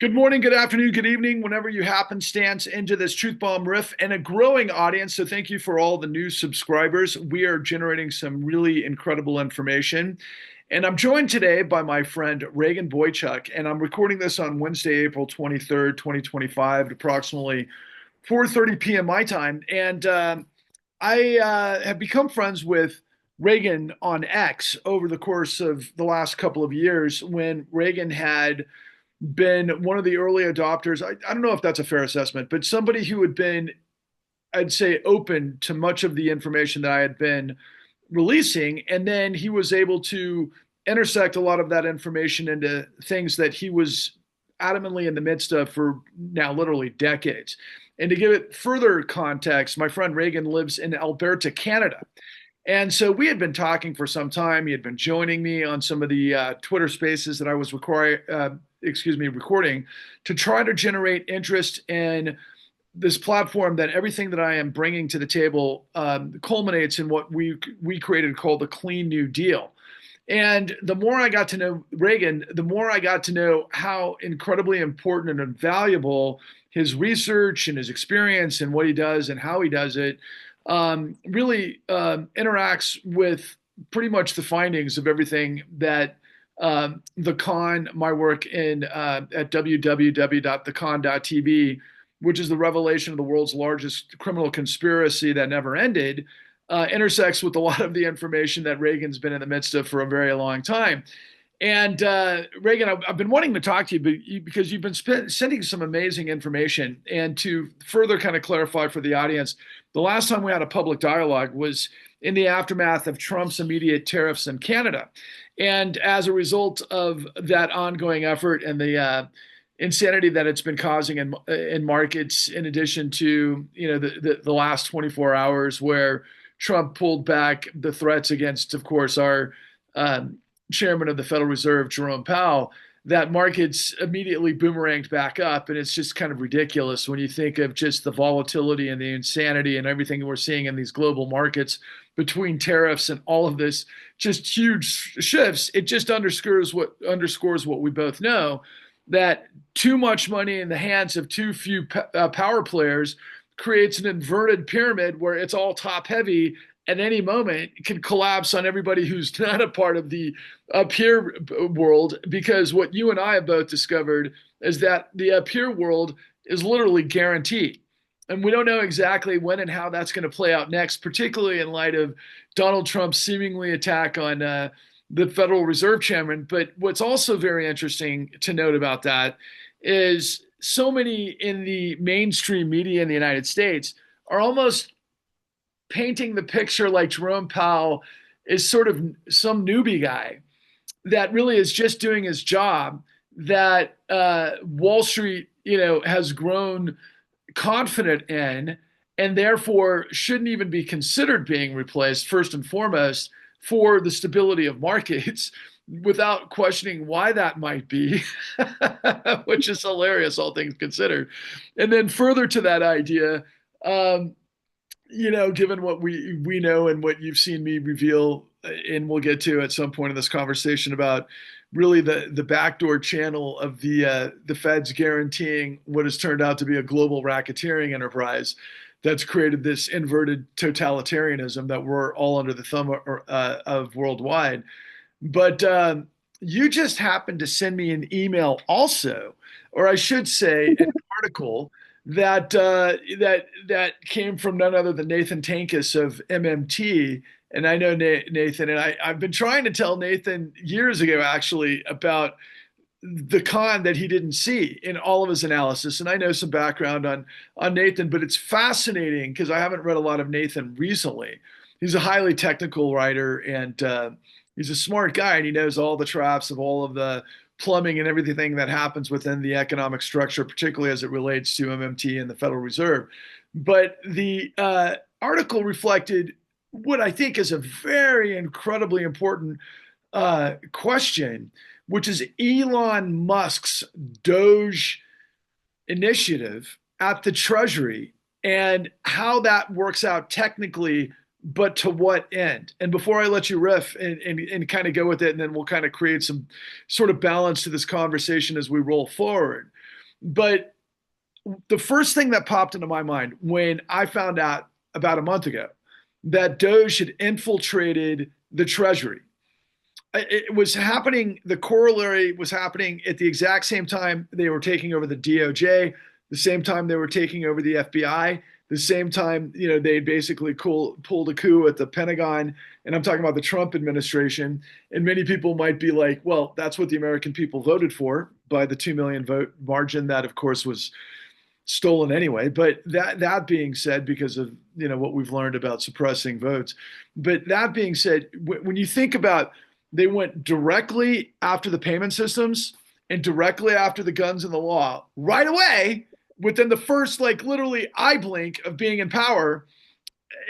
Good morning, good afternoon, good evening, whenever you happenstance into this Truth Bomb Riff and a growing audience. So, thank you for all the new subscribers. We are generating some really incredible information. And I'm joined today by my friend Regan Boychuk, and I'm recording this on Wednesday, April 23rd, 2025, at approximately 4:30 p.m. my time. And I have become friends with Reagan on X over the course of the last couple of years when Reagan had been one of the early adopters. I don't know if that's a fair assessment, but somebody who had been, I'd say, open to much of the information that I had been releasing. And then he was able to intersect a lot of that information into things that he was adamantly in the midst of for now literally decades. And to give it further context, my friend Reagan lives in Alberta, Canada. And so we had been talking for some time. He had been joining me on some of the Twitter spaces that I was recording to try to generate interest in this platform that everything that I am bringing to the table culminates in what we created called the Clean New Deal. And the more I got to know Reagan, the more I got to know how incredibly important and valuable his research and his experience and what he does and how he does it really interacts with pretty much the findings of everything that the con, my work in at www.thecon.tv, which is the revelation of the world's largest criminal conspiracy that never ended, intersects with a lot of the information that Reagan's been in the midst of for a very long time. And Reagan, I've been wanting to talk to you because you've been sending some amazing information. And to further kind of clarify for the audience, the last time we had a public dialogue was in the aftermath of Trump's immediate tariffs in Canada. And as a result of that ongoing effort and the insanity that it's been causing in markets, in addition to the last 24 hours where Trump pulled back the threats against, of course, our chairman of the Federal Reserve, Jerome Powell, that markets immediately boomeranged back up. And it's just kind of ridiculous when you think of just the volatility and the insanity and everything we're seeing in these global markets between tariffs and all of this just huge shifts. It just underscores what we both know, that too much money in the hands of too few power players creates an inverted pyramid where it's all top heavy. At any moment it can collapse on everybody who's not a part of the up here world, because what you and I have both discovered is that the up here world is literally guaranteed. And we don't know exactly when and how that's going to play out next, particularly in light of Donald Trump's seemingly attack on the Federal Reserve chairman. But what's also very interesting to note about that is so many in the mainstream media in the United States are almost painting the picture like Jerome Powell is sort of some newbie guy that really is just doing his job, that Wall Street, has grown confident in, and therefore shouldn't even be considered being replaced first and foremost for the stability of markets, without questioning why that might be, which is hilarious, all things considered. And then further to that idea, given what we know and what you've seen me reveal, and we'll get to at some point in this conversation about really the backdoor channel of the Feds guaranteeing what has turned out to be a global racketeering enterprise that's created this inverted totalitarianism that we're all under the thumb of worldwide. But you just happened to send me an email also, or I should say, an article that came from none other than Nathan Tankis of MMT. And I know Nathan, and I've been trying to tell Nathan years ago, actually, about the con that he didn't see in all of his analysis. And I know some background on Nathan, but it's fascinating because I haven't read a lot of Nathan recently. He's a highly technical writer, and he's a smart guy, and he knows all the traps of all of the plumbing and everything that happens within the economic structure, particularly as it relates to MMT and the Federal Reserve. But the article reflected what I think is a very incredibly important question, which is Elon Musk's Doge initiative at the Treasury and how that works out technically, but to what end? And before I let you riff and kind of go with it, and then we'll kind of create some sort of balance to this conversation as we roll forward. But the first thing that popped into my mind when I found out about a month ago that Doge had infiltrated the Treasury, it was happening. The corollary was happening at the exact same time they were taking over the DOJ, the same time they were taking over the FBI, the same time they basically pulled a coup at the Pentagon. And I'm talking about the Trump administration. And many people might be like, well, that's what the American people voted for by the 2 million vote margin. That, of course, was stolen anyway. But that being said, because of what we've learned about suppressing votes. But that being said, when you think about, they went directly after the payment systems and directly after the guns and the law right away within the first, like, literally eye blink of being in power.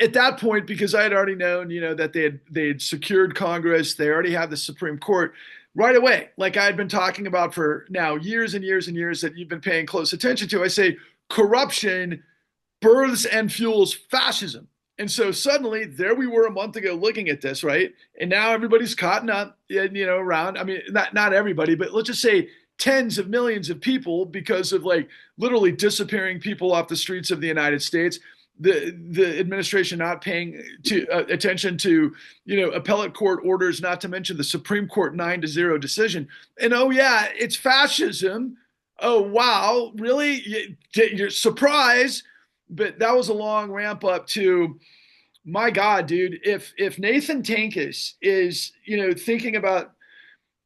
At that point, because I had already known, that they had secured Congress, they already had the Supreme Court right away. Like I had been talking about for now years and years and years, that you've been paying close attention to. I say corruption births and fuels fascism. And so suddenly there we were a month ago looking at this, right? And now everybody's caught up, around. I mean, not everybody, but let's just say tens of millions of people, because of, like, literally disappearing people off the streets of the United States. The administration not paying attention to appellate court orders, not to mention the Supreme Court 9-0 decision. And oh yeah, it's fascism. Oh wow, really? You're surprised. But that was a long ramp up to, my God, dude, if Nathan Tankis is, thinking about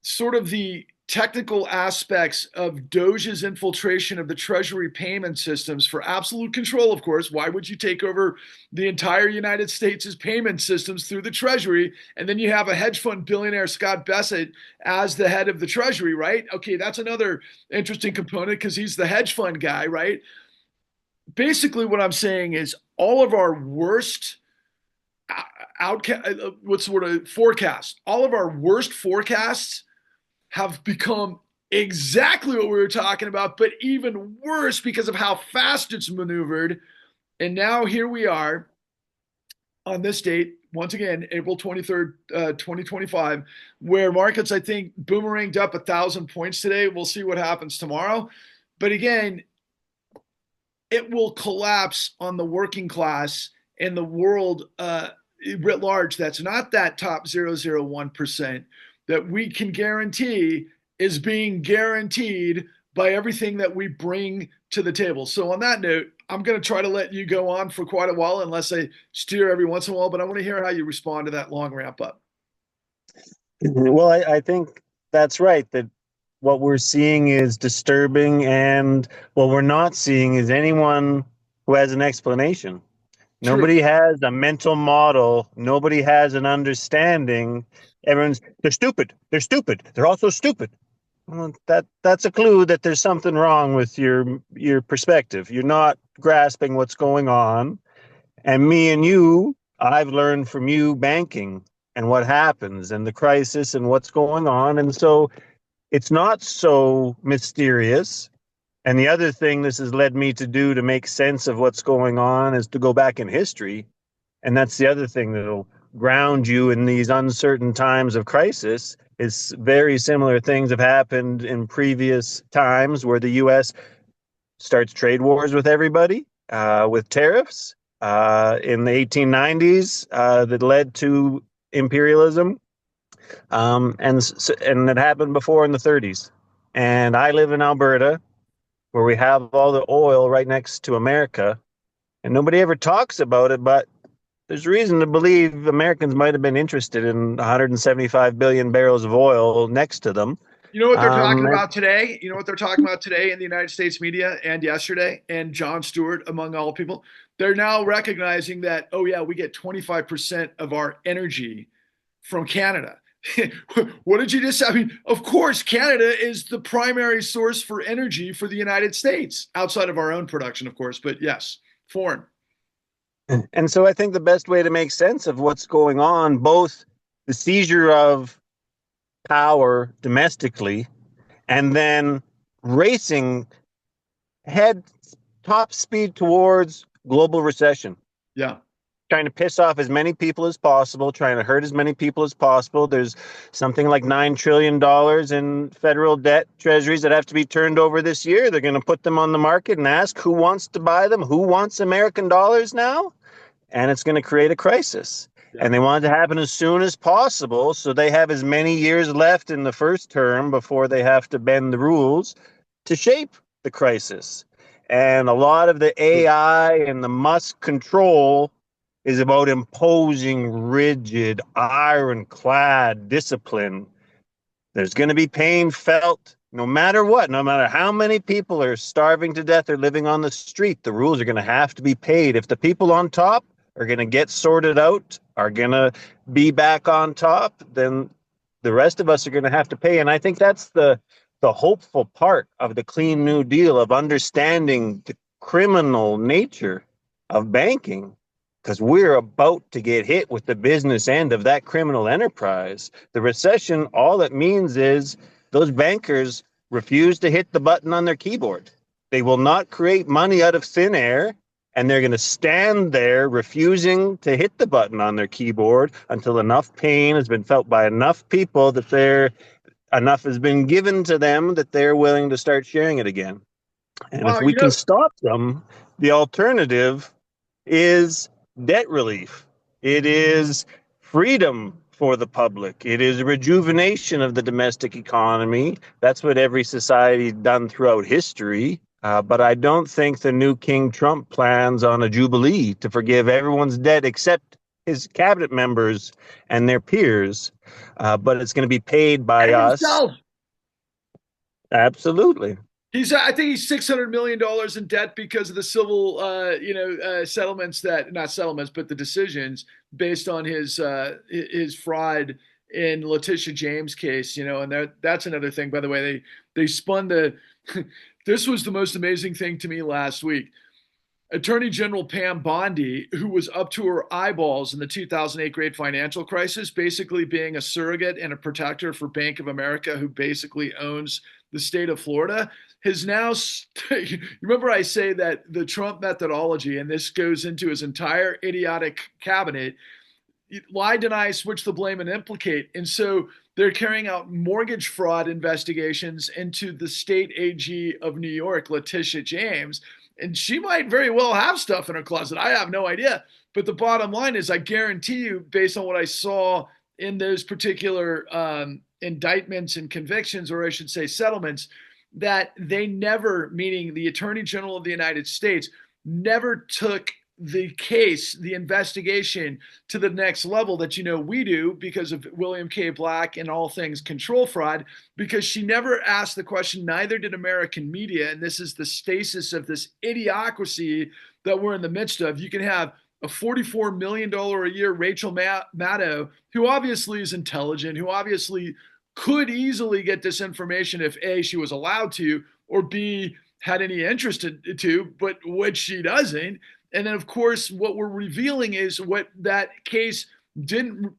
sort of the technical aspects of Doge's infiltration of the Treasury payment systems for absolute control, of course. Why would you take over the entire United States' payment systems through the Treasury? And then you have a hedge fund billionaire, Scott Bessent, as the head of the Treasury, right? Okay, that's another interesting component because he's the hedge fund guy, right? Basically, what I'm saying is all of our worst forecasts, all of our worst forecasts have become exactly what we were talking about, but even worse because of how fast it's maneuvered. And now here we are on this date, once again, April 23rd, 2025, where markets, I think, boomeranged up 1,000 points today. We'll see what happens tomorrow. But again, it will collapse on the working class and the world writ large. That's not that top 0.001% that we can guarantee is being guaranteed by everything that we bring to the table. So on that note, I'm going to try to let you go on for quite a while, unless I steer every once in a while, but I want to hear how you respond to that long ramp up. Well, I think that's right, that what we're seeing is disturbing, and what we're not seeing is anyone who has an explanation. True. Nobody has a mental model. Nobody has an understanding. They're stupid. They're stupid. They're also stupid. Well, that's a clue that there's something wrong with your perspective. You're not grasping what's going on. And me and you, I've learned from you banking and what happens and the crisis and what's going on. And so it's not so mysterious. And the other thing this has led me to do to make sense of what's going on is to go back in history. And that's the other thing that'll ground you in these uncertain times of crisis. Is very similar things have happened in previous times where the U.S. starts trade wars with everybody, with tariffs in the 1890s that led to imperialism. And it happened before in the 30s. And I live in Alberta, where we have all the oil right next to America, and nobody ever talks about it, but there's reason to believe Americans might have been interested in 175 billion barrels of oil next to them. You know what they're talking about today? You know what they're talking about today in the United States media and yesterday, and Jon Stewart, among all people? They're now recognizing that, oh yeah, we get 25% of our energy from Canada. What did you just say? I mean, of course, Canada is the primary source for energy for the United States, outside of our own production, of course, but yes, foreign. And so I think the best way to make sense of what's going on, both the seizure of power domestically and then racing head top speed towards global recession. Yeah. trying to piss off as many people as possible, trying to hurt as many people as possible. There's something like $9 trillion in federal debt treasuries that have to be turned over this year. They're going to put them on the market and ask who wants to buy them, who wants American dollars now, and it's going to create a crisis. Yeah. And they want it to happen as soon as possible, so they have as many years left in the first term before they have to bend the rules to shape the crisis. And a lot of the AI and the Musk control is about imposing rigid, ironclad discipline. There's going to be pain felt no matter what, no matter how many people are starving to death or living on the street. The rules are going to have to be paid. If the people on top are going to get sorted out, are going to be back on top, then the rest of us are going to have to pay. And I think that's the hopeful part of the Clean New Deal, of understanding the criminal nature of banking, because we're about to get hit with the business end of that criminal enterprise. The recession, all it means is those bankers refuse to hit the button on their keyboard. They will not create money out of thin air, and they're going to stand there refusing to hit the button on their keyboard until enough pain has been felt by enough people that enough has been given to them that they're willing to start sharing it again. And Wow, if we can stop them, the alternative is debt relief. It is freedom for the public. It is rejuvenation of the domestic economy. That's what every society's done throughout history. But I don't think the new King Trump plans on a jubilee to forgive everyone's debt except his cabinet members and their peers. But it's going to be paid by us. Himself. Absolutely. I think he's $600 million in debt because of the civil, settlements not settlements, but the decisions based on his fraud in Letitia James' case. And that's another thing. By the way, they spun the. This was the most amazing thing to me last week. Attorney General Pam Bondi, who was up to her eyeballs in the 2008 great financial crisis, basically being a surrogate and a protector for Bank of America, who basically owns the state of Florida, has now, remember I say that the Trump methodology, and this goes into his entire idiotic cabinet, lie, deny, switch the blame, and implicate. And so they're carrying out mortgage fraud investigations into the state AG of New York, Letitia James. And she might very well have stuff in her closet. I have no idea. But the bottom line is, I guarantee you, based on what I saw in those particular indictments and convictions, or I should say settlements, that they never, meaning the Attorney General of the United States, never took the case, the investigation, to the next level that we do because of William K. Black and all things control fraud, because she never asked the question, neither did American media. And this is the stasis of this idiocracy that we're in the midst of. You can have a $44 million a year Rachel Maddow, who obviously is intelligent, who obviously could easily get this information if A, she was allowed to, or B, had any interest to, but which she doesn't. And then, of course, what we're revealing is what that case didn't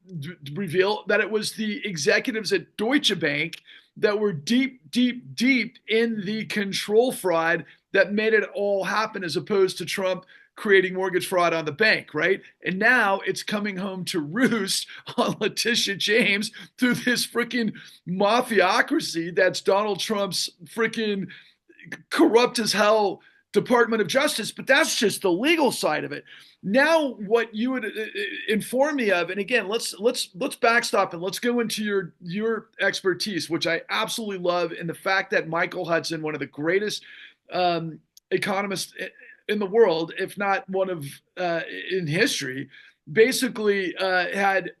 reveal, that it was the executives at Deutsche Bank that were deep, deep, deep in the control fraud that made it all happen, as opposed to Trump creating mortgage fraud on the bank, right? And now it's coming home to roost on Letitia James through this freaking mafiocracy that's Donald Trump's freaking corrupt as hell Department of Justice. But that's just the legal side of it. Now, what you would inform me of, and again, let's backstop and let's go into your expertise, which I absolutely love, and the fact that Michael Hudson, one of the greatest economists in the world, if not one of in history, basically had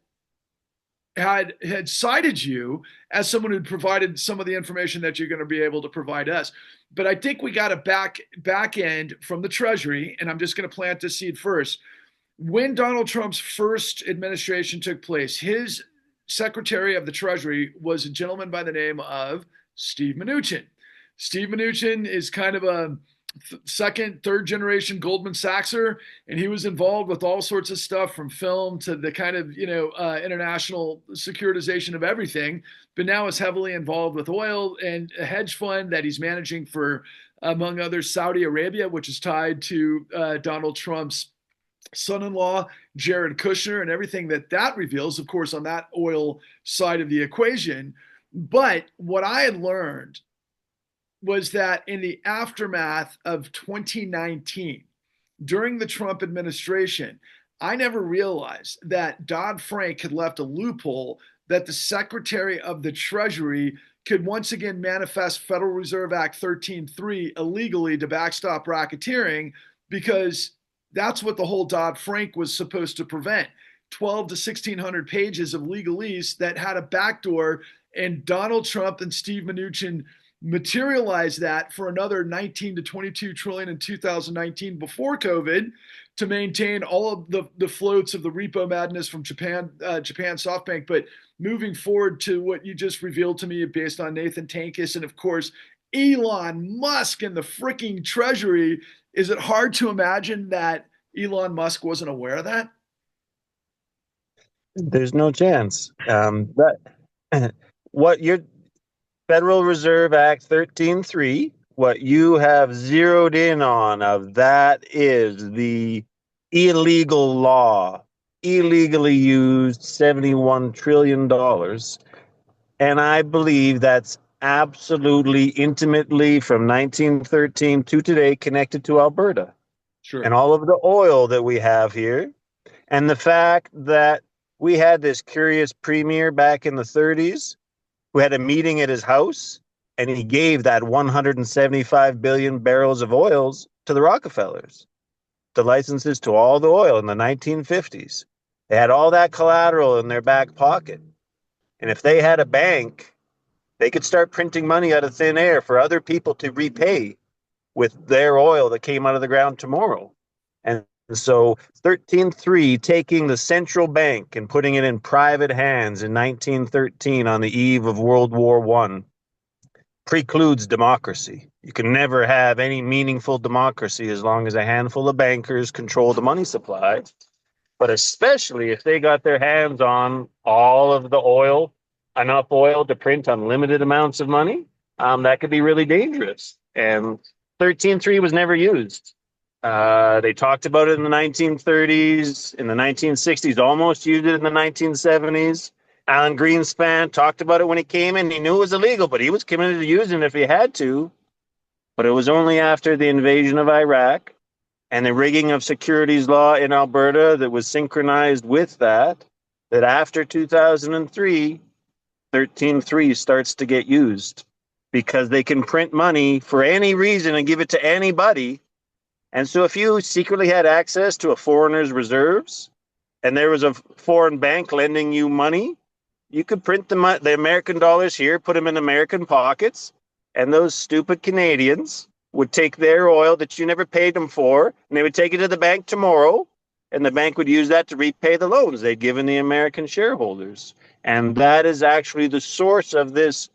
cited you as someone who'd provided some of the information that you're going to be able to provide us. But I think we got a back end from the Treasury, and I'm just going to plant this seed first. When Donald Trump's first administration took place, his Secretary of the Treasury was a gentleman by the name of Steve Mnuchin. Steve Mnuchin is kind of a second, third generation Goldman Sachser, and he was involved with all sorts of stuff, from film to the kind of international securitization of everything, but now is heavily involved with oil and a hedge fund that he's managing for, among others, Saudi Arabia, which is tied to Donald Trump's son-in-law, Jared Kushner, and everything that that reveals, of course, on that oil side of the equation. But what I had learned was that in the aftermath of 2019, during the Trump administration, I never realized that Dodd-Frank had left a loophole that the Secretary of the Treasury could once again manifest Federal Reserve Act 13.3 illegally to backstop racketeering, because that's what the whole Dodd-Frank was supposed to prevent. 12 to 1600 pages of legalese that had a backdoor, and Donald Trump and Steve Mnuchin materialize that for another 19 to 22 trillion in 2019 before COVID, to maintain all of the floats of the repo madness from Japan SoftBank. But moving forward to what you just revealed to me based on Nathan Tankis and, of course, Elon Musk and the freaking Treasury, is it hard to imagine that Elon Musk wasn't aware of that? There's no chance. What your Federal Reserve Act 13.3, what you have zeroed in on of that is the illegal law, illegally used $71 trillion. And I believe that's absolutely intimately from 1913 to today connected to Alberta Sure. and all of the oil that we have here. And the fact that we had this curious premier back in the 30s who had a meeting at his house, and he gave that 175 billion barrels of oils to the Rockefellers, the licenses to all the oil in the 1950s. They had all that collateral in their back pocket. And if they had a bank, they could start printing money out of thin air for other people to repay with their oil that came out of the ground tomorrow. And so 13.3, taking the central bank and putting it in private hands in 1913 on the eve of World War I, precludes democracy. You can never have any meaningful democracy as long as a handful of bankers control the money supply. But especially if they got their hands on all of the oil, enough oil to print unlimited amounts of money, that could be really dangerous. And 13.3 was never used. They talked about it in the 1930s, in the 1960s, almost used it in the 1970s. Alan Greenspan talked about it when he came in. He knew it was illegal, but he was committed to using it if he had to. But it was only after the invasion of Iraq and the rigging of securities law in Alberta that was synchronized with that, that after 2003, 13.3 starts to get used, because they can print money for any reason and give it to anybody. And so if you secretly had access to a foreigner's reserves and there was a foreign bank lending you money, you could print the American dollars here, put them in American pockets, and those stupid Canadians would take their oil that you never paid them for, and they would take it to the bank tomorrow, and the bank would use that to repay the loans they'd given the American shareholders. And that is actually the source of this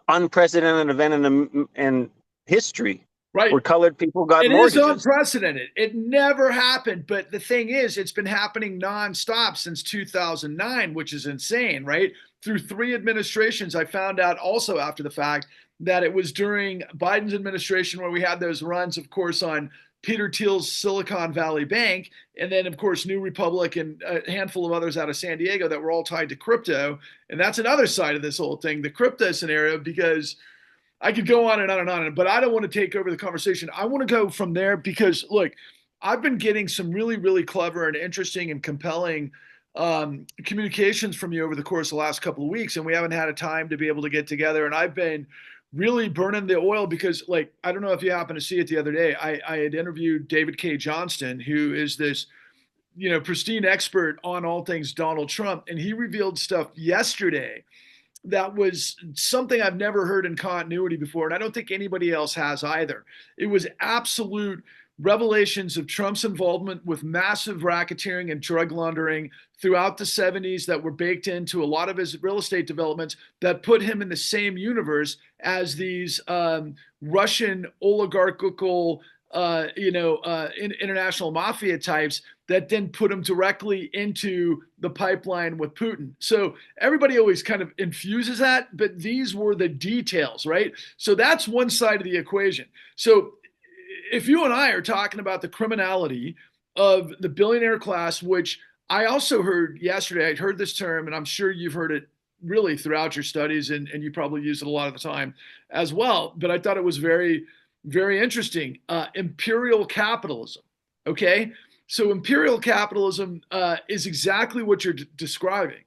unprecedented event in history, Right. where colored people got It is mortgages. unprecedented. It never happened. But the thing is, it's been happening nonstop since 2009, which is insane, right? Through three administrations, I found out also after the fact that it was during Biden's administration where we had those runs, of course, on Peter Thiel's Silicon Valley Bank, and then, of course, New Republic and a handful of others out of San Diego that were all tied to crypto. And that's another side of this whole thing, the crypto scenario, because I could go on and on and on, but I don't want to take over the conversation. I want to go from there because, look, I've been getting some really, really clever and interesting and compelling communications from you over the course of the last couple of weeks, and we haven't had a time to be able to get together. And I've been really burning the oil because, like, I don't know if you happened to see it the other day. I had interviewed David K. Johnston, who is this, pristine expert on all things Donald Trump, and he revealed stuff yesterday that was something I've never heard in continuity before, and I don't think anybody else has either. It was absolute revelations of Trump's involvement with massive racketeering and drug laundering throughout the 70s that were baked into a lot of his real estate developments that put him in the same universe as these Russian oligarchical, international mafia types that then put him directly into the pipeline with Putin. So everybody always kind of infuses that, but these were the details, right? So that's one side of the equation. So if you and I are talking about the criminality of the billionaire class, which I also heard yesterday. I heard this term, and I'm sure you've heard it really throughout your studies, and you probably use it a lot of the time as well. But I thought it was very, very interesting. Imperial capitalism. Okay. So imperial capitalism is exactly what you're describing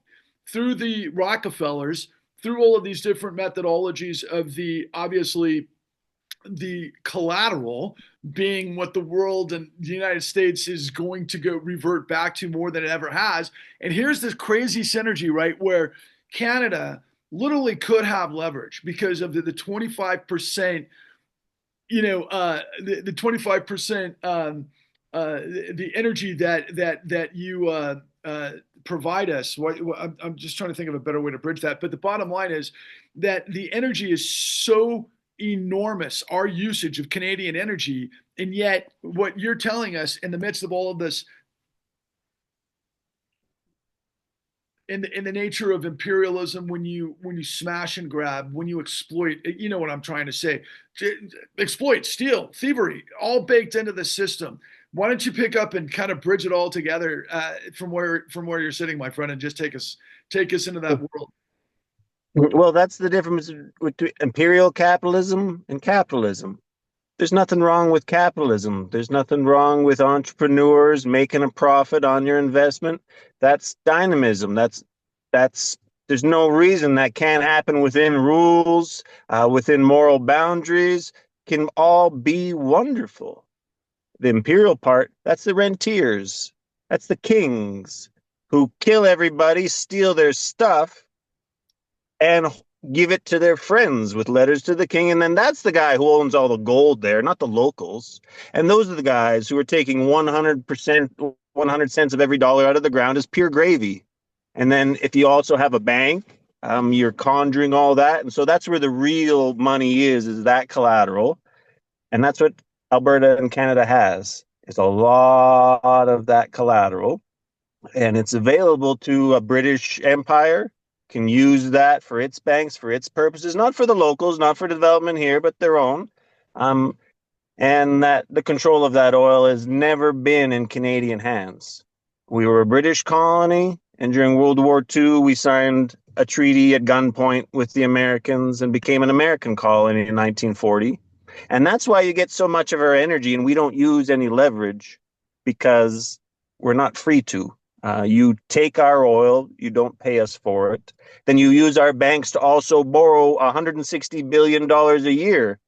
through the Rockefellers, through all of these different methodologies of the obviously the collateral being what the world and the United States is going to go revert back to more than it ever has. And here's this crazy synergy, right? Where Canada literally could have leverage because of the 25%, the 25%, the energy that you provide us. I'm just trying to think of a better way to bridge that. But the bottom line is that the energy is so enormous, our usage of Canadian energy, and yet what you're telling us in the midst of all of this, in the nature of imperialism, when you smash and grab, when you exploit, you know what I'm trying to say, exploit, steal, thievery, all baked into the system. Why don't you pick up and kind of bridge it all together from where you're sitting, my friend, and just take us into that world. Well, that's the difference between imperial capitalism and capitalism. There's nothing wrong with capitalism. There's nothing wrong with entrepreneurs making a profit on your investment. That's dynamism. That's there's no reason that can't happen within rules, within moral boundaries, can all be wonderful. The imperial part, that's the rentiers. That's the kings who kill everybody, steal their stuff, and give it to their friends with letters to the king. And then that's the guy who owns all the gold there, not the locals. And those are the guys who are taking 100%, 100 cents of every dollar out of the ground as pure gravy. And then if you also have a bank, you're conjuring all that. And so that's where the real money is that collateral. And that's what Alberta and Canada has. It's a lot of that collateral. And it's available to a British empire, can use that for its banks, for its purposes, not for the locals, not for development here, but their own. And that the control of that oil has never been in Canadian hands. We were a British colony, and during World War II, we signed a treaty at gunpoint with the Americans and became an American colony in 1940. And that's why you get so much of our energy, and we don't use any leverage because we're not free to. You take our oil, you don't pay us for it. Then you use our banks to also borrow $160 billion a year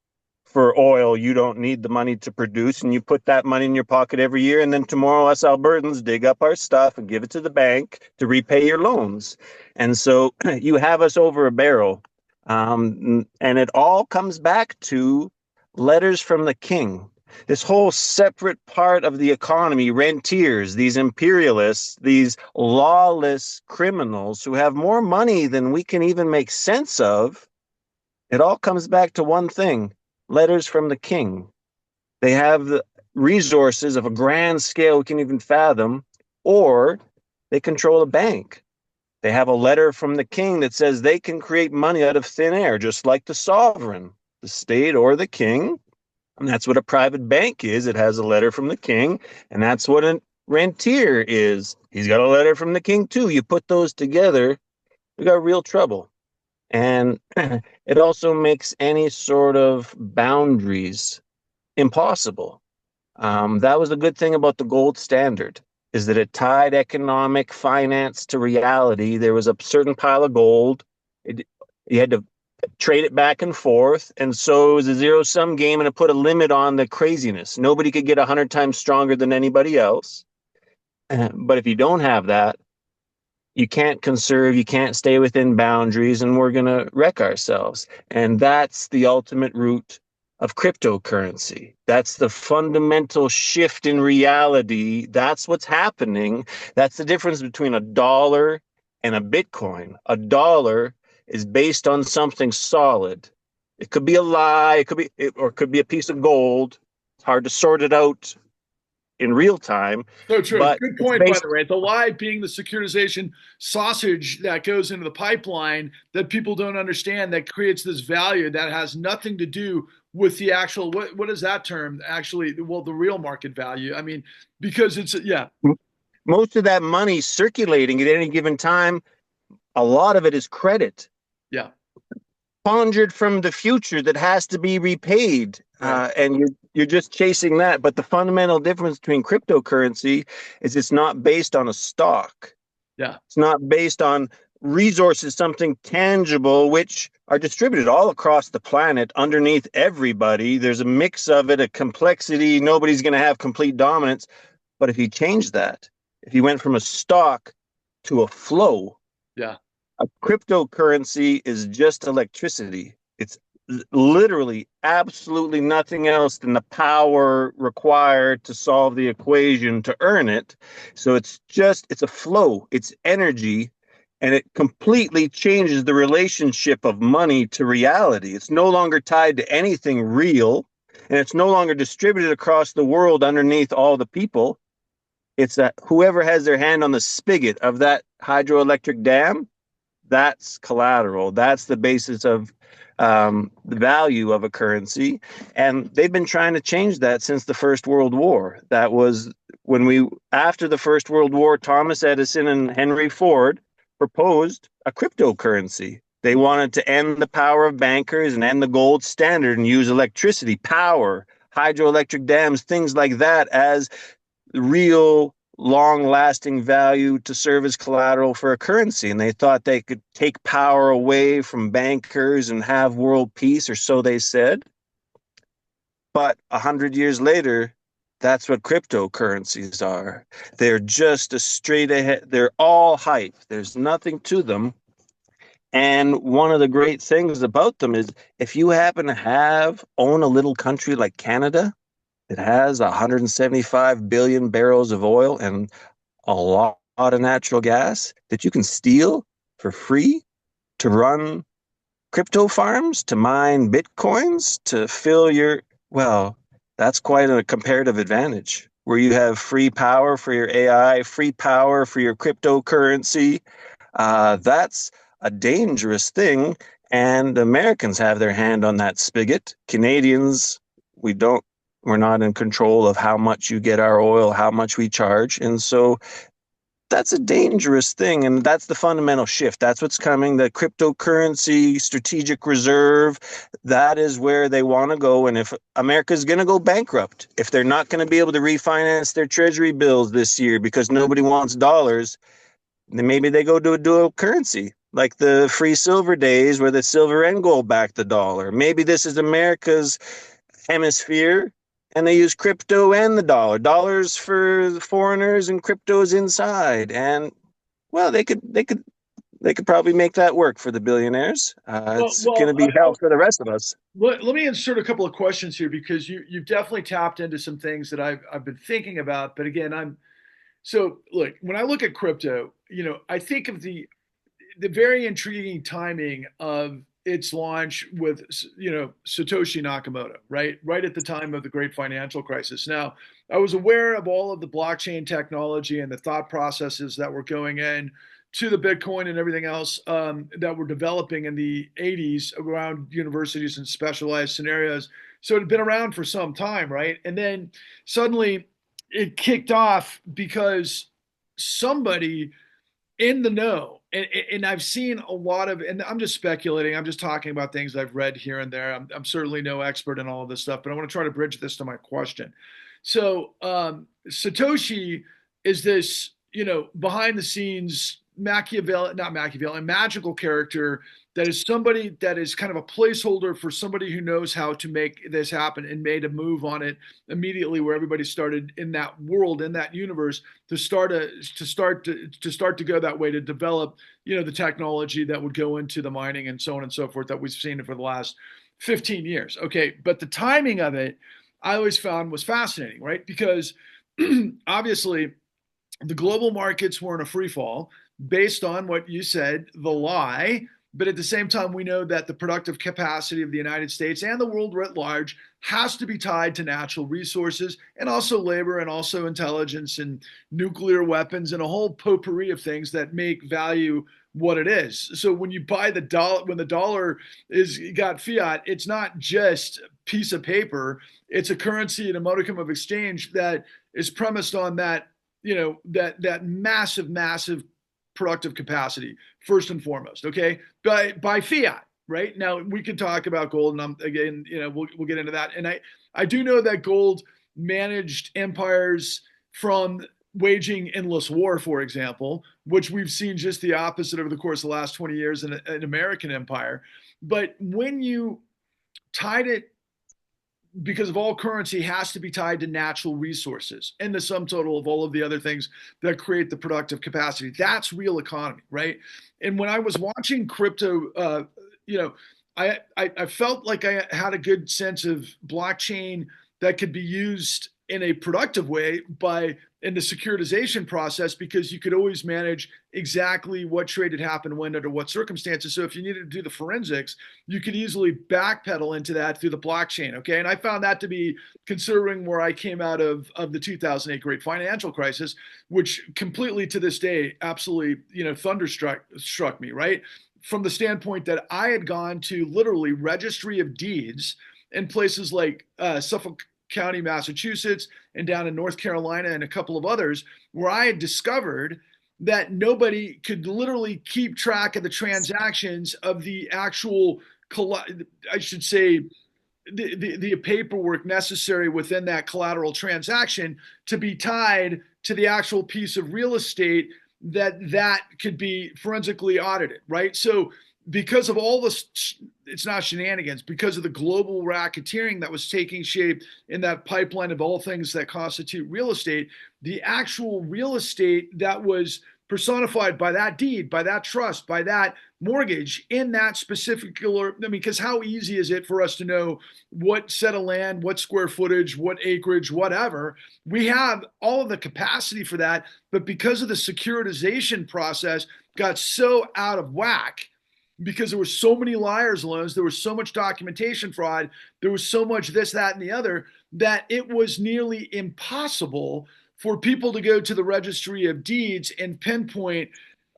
for oil you don't need the money to produce. And you put that money in your pocket every year. And then tomorrow, us Albertans dig up our stuff and give it to the bank to repay your loans. And so you have us over a barrel. And it all comes back to letters from the king. This whole separate part of the economy, rentiers, these imperialists, these lawless criminals who have more money than we can even make sense of, it all comes back to one thing: letters from the king. They have the resources of a grand scale we can even fathom, or they control a bank. They have a letter from the king that says they can create money out of thin air, just like the sovereign, the state, or the king. And that's what a private bank is. It has a letter from the king, and that's what a rentier is. He's got a letter from the king too. You put those together, we got real trouble. And it also makes any sort of boundaries impossible. That was the good thing about the gold standard, is that it tied economic finance to reality. There was a certain pile of gold. You had to trade it back and forth. And so it was a zero-sum game, and it put a limit on the craziness. Nobody could get 100 times stronger than anybody else. But if you don't have that, you can't conserve, you can't stay within boundaries, and we're going to wreck ourselves. And that's the ultimate root of cryptocurrency. That's the fundamental shift in reality. That's what's happening. That's the difference between a dollar and a Bitcoin. A dollar is based on something solid. It could be a lie, or it could be a piece of gold. It's hard to sort it out in real time. So true. But Good it's point, by based. the way. The lie being the securitization sausage that goes into the pipeline that people don't understand, that creates this value that has nothing to do with the actual what is that term actually? Well, the real market value. I mean, because it's yeah, Most of that money circulating at any given time, a lot of it is credit yeah, conjured from the future that has to be repaid. right, And you're just chasing that. But the fundamental difference between cryptocurrency is it's not based on a stock. yeah, It's not based on resources, something tangible, which are distributed all across the planet underneath everybody. There's a mix of it, a complexity. Nobody's going to have complete dominance. But if you change that, if you went from a stock to a flow, yeah. a cryptocurrency is just electricity. It's literally absolutely nothing else than the power required to solve the equation to earn it. So it's a flow, it's energy, and it completely changes the relationship of money to reality. It's no longer tied to anything real, and it's no longer distributed across the world underneath all the people. It's that whoever has their hand on the spigot of that hydroelectric dam, that's collateral. That's the basis of the value of a currency. And they've been trying to change that since the First World War. That was after the First World War, Thomas Edison and Henry Ford proposed a cryptocurrency. They wanted to end the power of bankers and end the gold standard and use electricity, power, hydroelectric dams, things like that as real long lasting value to serve as collateral for a currency. And they thought they could take power away from bankers and have world peace, or so they said. But 100 years later, that's what cryptocurrencies are. They're just a straight ahead, they're all hype. There's nothing to them. And one of the great things about them is if you happen to own a little country like Canada, it has 175 billion barrels of oil and a lot of natural gas that you can steal for free to run crypto farms, to mine bitcoins, to fill well, that's quite a comparative advantage where you have free power for your AI, free power for your cryptocurrency. That's a dangerous thing. And Americans have their hand on that spigot. Canadians, we don't we're not in control of how much you get our oil, how much we charge. And so that's a dangerous thing. And that's the fundamental shift. That's what's coming. The cryptocurrency strategic reserve, that is where they want to go. And if America's going to go bankrupt, if they're not going to be able to refinance their treasury bills this year because nobody wants dollars, then maybe they go to a dual currency, like the free silver days where the silver and gold back the dollar. Maybe this is America's hemisphere and they use crypto and the dollar. Dollars for the foreigners and cryptos inside. And well, they could probably make that work for the billionaires. It's going to be hell for the rest of us. Let me insert a couple of questions here because you've definitely tapped into some things that I've been thinking about. But again, so look, when I look at crypto, I think of the very intriguing timing of its launch with Satoshi Nakamoto, right at the time of the great financial crisis. Now, I was aware of all of the blockchain technology and the thought processes that were going in to the Bitcoin and everything else that were developing in the 80s around universities and specialized scenarios. So it had been around for some time, right? And then suddenly it kicked off because somebody in the know, and I've seen a lot of, and I'm just speculating, I'm just talking about things I've read here and there. I'm certainly no expert in all of this stuff, but I want to try to bridge this to my question. So Satoshi is this, behind the scenes not Machiavellian, magical character that is somebody that is kind of a placeholder for somebody who knows how to make this happen and made a move on it immediately where everybody started in that world, in that universe, to start to go that way, to develop, the technology that would go into the mining and so on and so forth that we've seen for the last 15 years. Okay, but the timing of it I always found was fascinating, right? Because obviously the global markets were in a free fall based on what you said, the lie But at the same time, we know that the productive capacity of the United States and the world writ large has to be tied to natural resources and also labor and also intelligence and nuclear weapons and a whole potpourri of things that make value what it is. So when you buy the dollar, when the dollar is got fiat, it's not just a piece of paper. It's a currency and a modicum of exchange that is premised on that, that massive productive capacity first and foremost. Okay, by fiat. Right now, we can talk about gold, and again, we'll get into that. And I do know that gold managed empires from waging endless war, for example, which we've seen just the opposite over the course of the last 20 years in an American empire. But when you tied it, because of all currency has to be tied to natural resources and the sum total of all of the other things that create the productive capacity. That's real economy, right? And when I was watching crypto, I felt like I had a good sense of blockchain that could be used in a productive way in the securitization process, because you could always manage exactly what trade had happened when under what circumstances. So if you needed to do the forensics, you could easily backpedal into that through the blockchain. Okay. And I found that to be, considering where I came out of the 2008 great financial crisis, which completely to this day, absolutely, struck me, right? From the standpoint that I had gone to literally registry of deeds in places like Suffolk County, Massachusetts, and down in North Carolina and a couple of others, where I had discovered that nobody could literally keep track of the transactions of the actual, I should say, the paperwork necessary within that collateral transaction to be tied to the actual piece of real estate that could be forensically audited, right? So because of all this, it's not shenanigans, because of the global racketeering that was taking shape in that pipeline of all things that constitute real estate, the actual real estate that was personified by that deed, by that trust, by that mortgage in that specific, because how easy is it for us to know what set of land, what square footage, what acreage, whatever? We have all of the capacity for that, but because of the securitization process got so out of whack, because there were so many liar's loans, there was so much documentation fraud, there was so much this, that, and the other, that it was nearly impossible for people to go to the registry of deeds and pinpoint,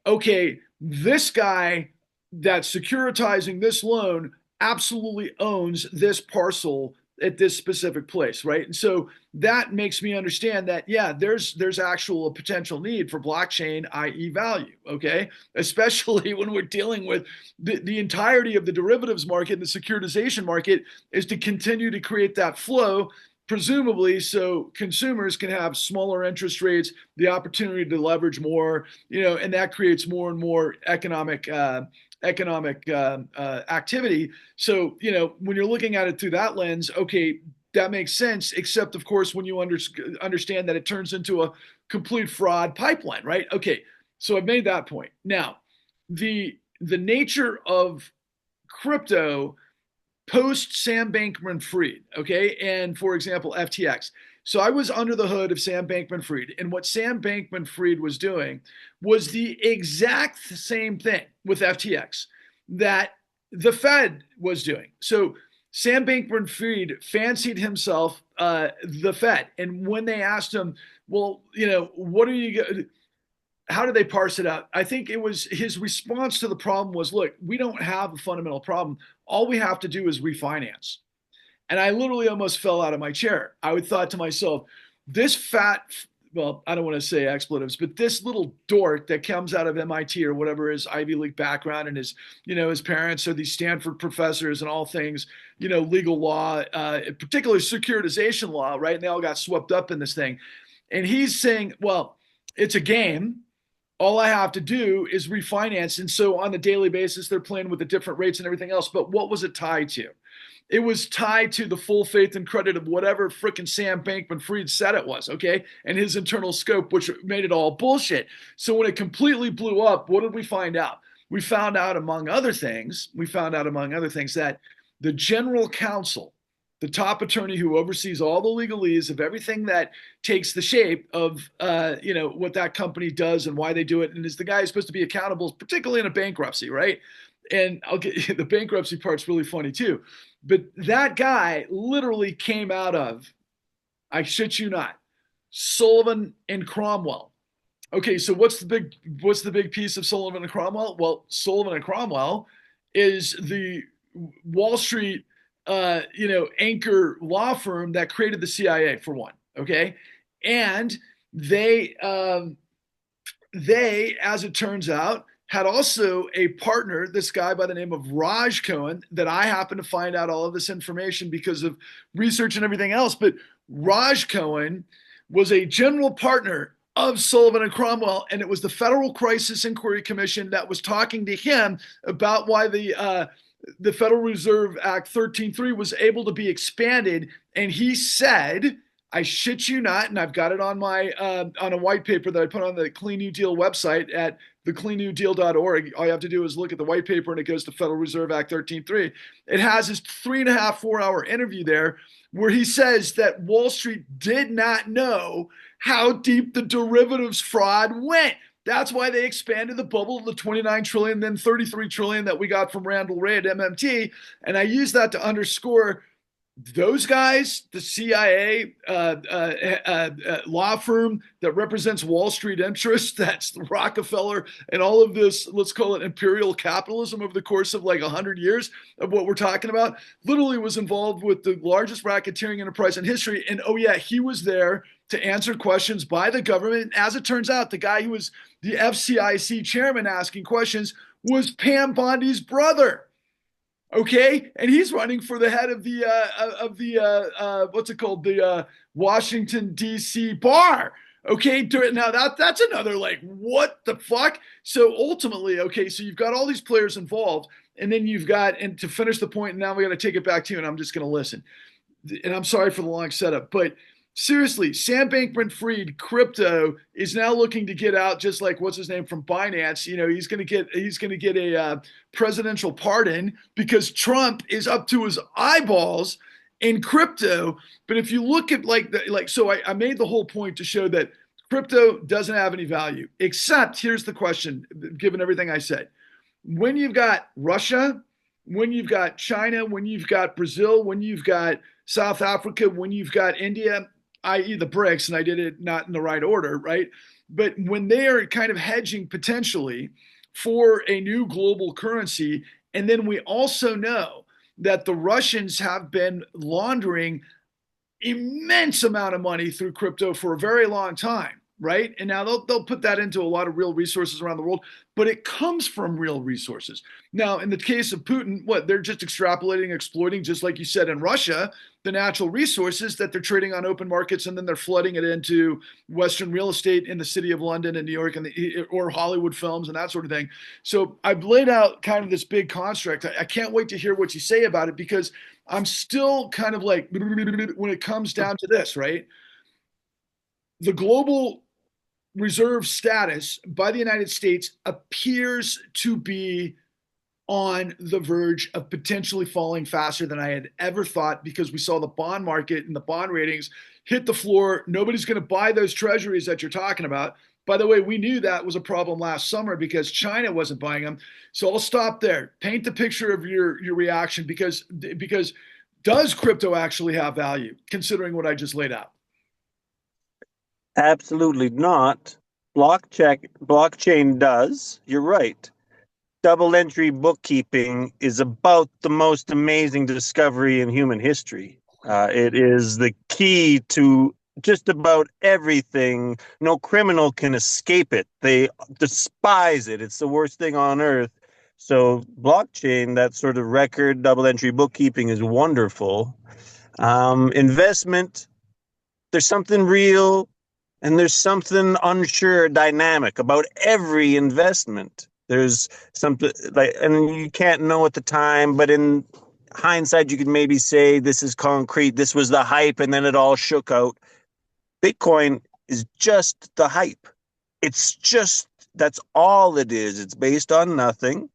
okay, this guy that's securitizing this loan absolutely owns this parcel at this specific place, right? And so that makes me understand that, yeah, there's actual a potential need for blockchain, i.e. value, okay? Especially when we're dealing with the entirety of the derivatives market and the securitization market is to continue to create that flow, presumably so consumers can have smaller interest rates, the opportunity to leverage more, and that creates more and more economic activity. So, when you're looking at it through that lens, okay, that makes sense, except of course, when you understand that it turns into a complete fraud pipeline, right? Okay, so I've made that point. Now, the nature of crypto post Sam Bankman-Fried, okay, and for example, FTX. So I was under the hood of Sam Bankman-Fried, and what Sam Bankman-Fried was doing was the exact same thing with FTX that the Fed was doing. So Sam Bankman-Fried fancied himself the Fed, and when they asked him, well, what are you? How did they parse it out? I think it was his response to the problem was, look, we don't have a fundamental problem. All we have to do is refinance. And I literally almost fell out of my chair. I would thought to myself, this well, I don't want to say expletives, but this little dork that comes out of MIT or whatever his Ivy League background, and his parents are these Stanford professors and all things, legal law, particularly securitization law, right? And they all got swept up in this thing. And he's saying, well, it's a game. All I have to do is refinance. And so on a daily basis, they're playing with the different rates and everything else. But what was it tied to? It was tied to the full faith and credit of whatever frickin' Sam Bankman-Fried said it was, okay? And his internal scope, which made it all bullshit. So when it completely blew up, what did we find out? We found out, among other things, that the general counsel, the top attorney who oversees all the legalese of everything that takes the shape of, what that company does and why they do it, and is the guy who's supposed to be accountable, particularly in a bankruptcy, right? And I'll get the bankruptcy part's really funny too. But that guy literally came out of, I shit you not, Sullivan and Cromwell. Okay, so what's the big piece of Sullivan and Cromwell? Well, Sullivan and Cromwell is the Wall Street anchor law firm that created the CIA for one. Okay, and they they, as it turns out, had also a partner, this guy by the name of Raj Cohen, that I happen to find out all of this information because of research and everything else. But Raj Cohen was a general partner of Sullivan and Cromwell, and it was the Federal Crisis Inquiry Commission that was talking to him about why the Federal Reserve Act 13.3 was able to be expanded. And he said, I shit you not, and I've got it on my on a white paper that I put on the Clean New Deal website at thecleannewdeal.org. All you have to do is look at the white paper, and it goes to Federal Reserve Act 13.3. It has his 3.5, 4 hour interview there where he says that Wall Street did not know how deep the derivatives fraud went. That's why they expanded the bubble to the 29 trillion, then 33 trillion that we got from Randall Ray at MMT. And I use that to underscore those guys, the CIA law firm that represents Wall Street interests, that's Rockefeller and all of this, let's call it imperial capitalism over the course of like 100 years of what we're talking about, literally was involved with the largest racketeering enterprise in history. And oh yeah, he was there to answer questions by the government. As it turns out, the guy who was the FCIC chairman asking questions was Pam Bondi's brother. Okay, and he's running for the head of the what's it called, the Washington D.C. bar. Okay, now that's another like what the fuck. So ultimately, okay, so you've got all these players involved, and then you've got, and to finish the point, and now we got to take it back to you, and I'm just going to listen. And I'm sorry for the long setup, but seriously, Sam Bankman-Fried crypto is now looking to get out, just like what's his name from Binance. You know, he's going to get a presidential pardon because Trump is up to his eyeballs in crypto. But if you look at so I made the whole point to show that crypto doesn't have any value, except here's the question, given everything I said. When you've got Russia, when you've got China, when you've got Brazil, when you've got South Africa, when you've got India, i.e. the BRICS, and I did it not in the right order, right? But when they are kind of hedging potentially for a new global currency, and then we also know that the Russians have been laundering immense amount of money through crypto for a very long time, right? And now they'll put that into a lot of real resources around the world, but it comes from real resources. Now, in the case of Putin, what they're just extrapolating, exploiting, just like you said in Russia, the natural resources that they're trading on open markets, and then they're flooding it into Western real estate in the city of London and New York or Hollywood films and that sort of thing. So I've laid out kind of this big construct. I can't wait to hear what you say about it because I'm still kind of like, when it comes down to this, right? The global reserve status by the United States appears to be on the verge of potentially falling faster than I had ever thought because we saw the bond market and the bond ratings hit the floor. Nobody's going to buy those treasuries that you're talking about. By the way, we knew that was a problem last summer because China wasn't buying them. So I'll stop there. Paint the picture of your reaction because does crypto actually have value considering what I just laid out? Absolutely not. Blockchain does. You're right. Double entry bookkeeping is about the most amazing discovery in human history. It is the key to just about everything. No criminal can escape it. They despise it. It's the worst thing on earth. So blockchain, that sort of record, double entry bookkeeping is wonderful. Investment, there's something real and there's something unsure dynamic about every investment. There's something like, and you can't know at the time, but in hindsight, you could maybe say this is concrete. This was the hype, and then it all shook out. Bitcoin is just the hype. It's just, that's all it is. It's based on nothing.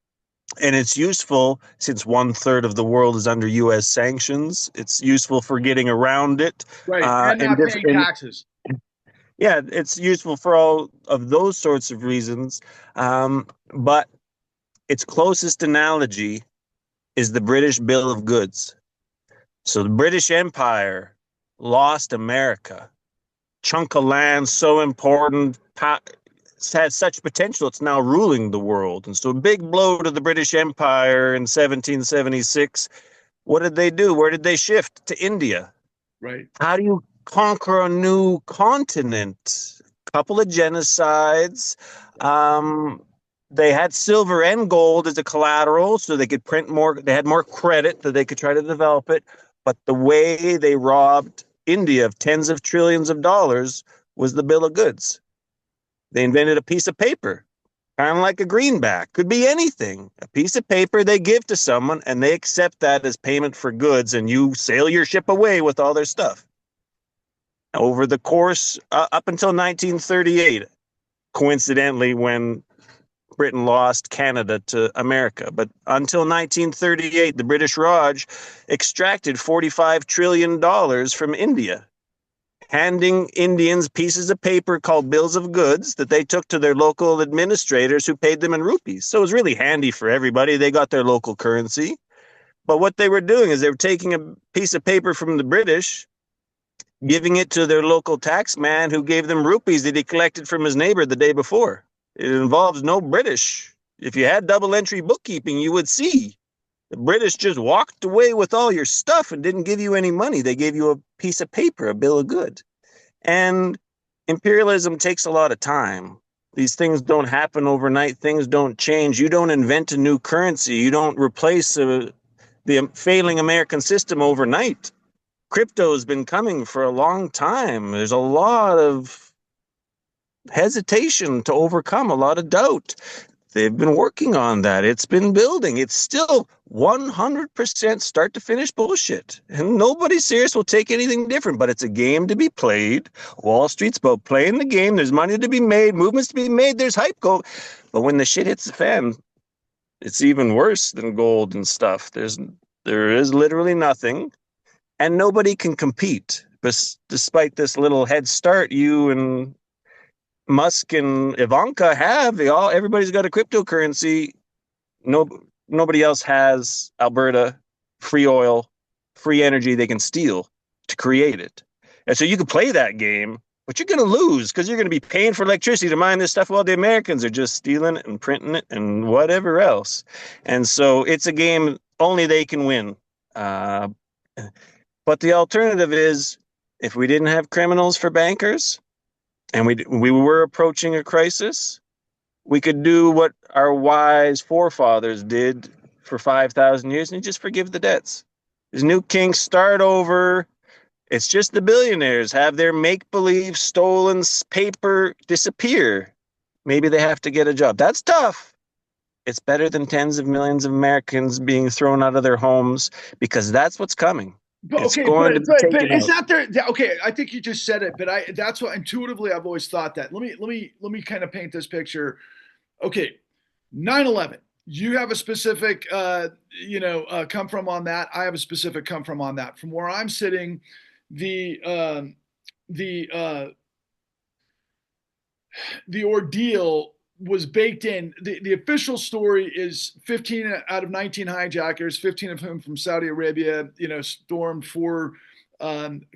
And it's useful since 1/3 of the world is under U.S. sanctions. It's useful for getting around it. Right. And not paying taxes. Yeah, it's useful for all of those sorts of reasons. But its closest analogy is the British Bill of Goods. So the British Empire lost America. Chunk of land so important, it's had such potential, it's now ruling the world. And so a big blow to the British Empire in 1776. What did they do? Where did they shift? To India. Right. How do you conquer a new continent? A couple of genocides. Um, they had silver and gold as a collateral, so they could print more. They had more credit, so they could try to develop it. But the way they robbed India of tens of trillions of dollars was the bill of goods. They invented a piece of paper, kind of like a greenback, could be anything. A piece of paper they give to someone, and they accept that as payment for goods, and you sail your ship away with all their stuff. Over the course, up until 1938, coincidentally, when Britain lost Canada to America. But until 1938, the British Raj extracted $45 trillion from India, handing Indians pieces of paper called bills of goods that they took to their local administrators who paid them in rupees. So it was really handy for everybody. They got their local currency. But what they were doing is they were taking a piece of paper from the British, giving it to their local tax man who gave them rupees that he collected from his neighbor the day before. It involves no British. If you had double entry bookkeeping, you would see the British just walked away with all your stuff and didn't give you any money. They gave you a piece of paper, a bill of goods. And imperialism takes a lot of time. These things don't happen overnight. Things don't change. You don't invent a new currency. You don't replace the failing American system overnight. Crypto has been coming for a long time. There's a lot of hesitation to overcome, a lot of doubt. They've been working on that. It's been building. It's still 100% start to finish bullshit. And nobody serious will take anything different, but it's a game to be played. Wall Street's about playing the game. There's money to be made, movements to be made, there's hype go. But when the shit hits the fan, it's even worse than gold and stuff. There is literally nothing, and nobody can compete. But despite this little head start, you and Musk and Ivanka have, everybody's got a cryptocurrency. Nobody else has Alberta, free oil, free energy they can steal to create it. And so you can play that game, but you're going to lose because you're going to be paying for electricity to mine this stuff while the Americans are just stealing it and printing it and whatever else. And so it's a game only they can win. But the alternative is, if we didn't have criminals for bankers, and we were approaching a crisis, we could do what our wise forefathers did for 5,000 years and just forgive the debts. There's new kings, start over. It's just the billionaires have their make-believe stolen paper disappear. Maybe they have to get a job. That's tough. It's better than tens of millions of Americans being thrown out of their homes, because that's what's coming. But it's okay, going but, to be but, but taken it's out. not there. Okay, I think you just said it, but that's what intuitively I've always thought that. Let me kind of paint this picture. Okay, 9/11. You have a specific come from on that. I have a specific come from on that. From where I'm sitting, the the ordeal was baked in. The official story is 15 out of 19 hijackers, 15 of whom from Saudi Arabia, stormed four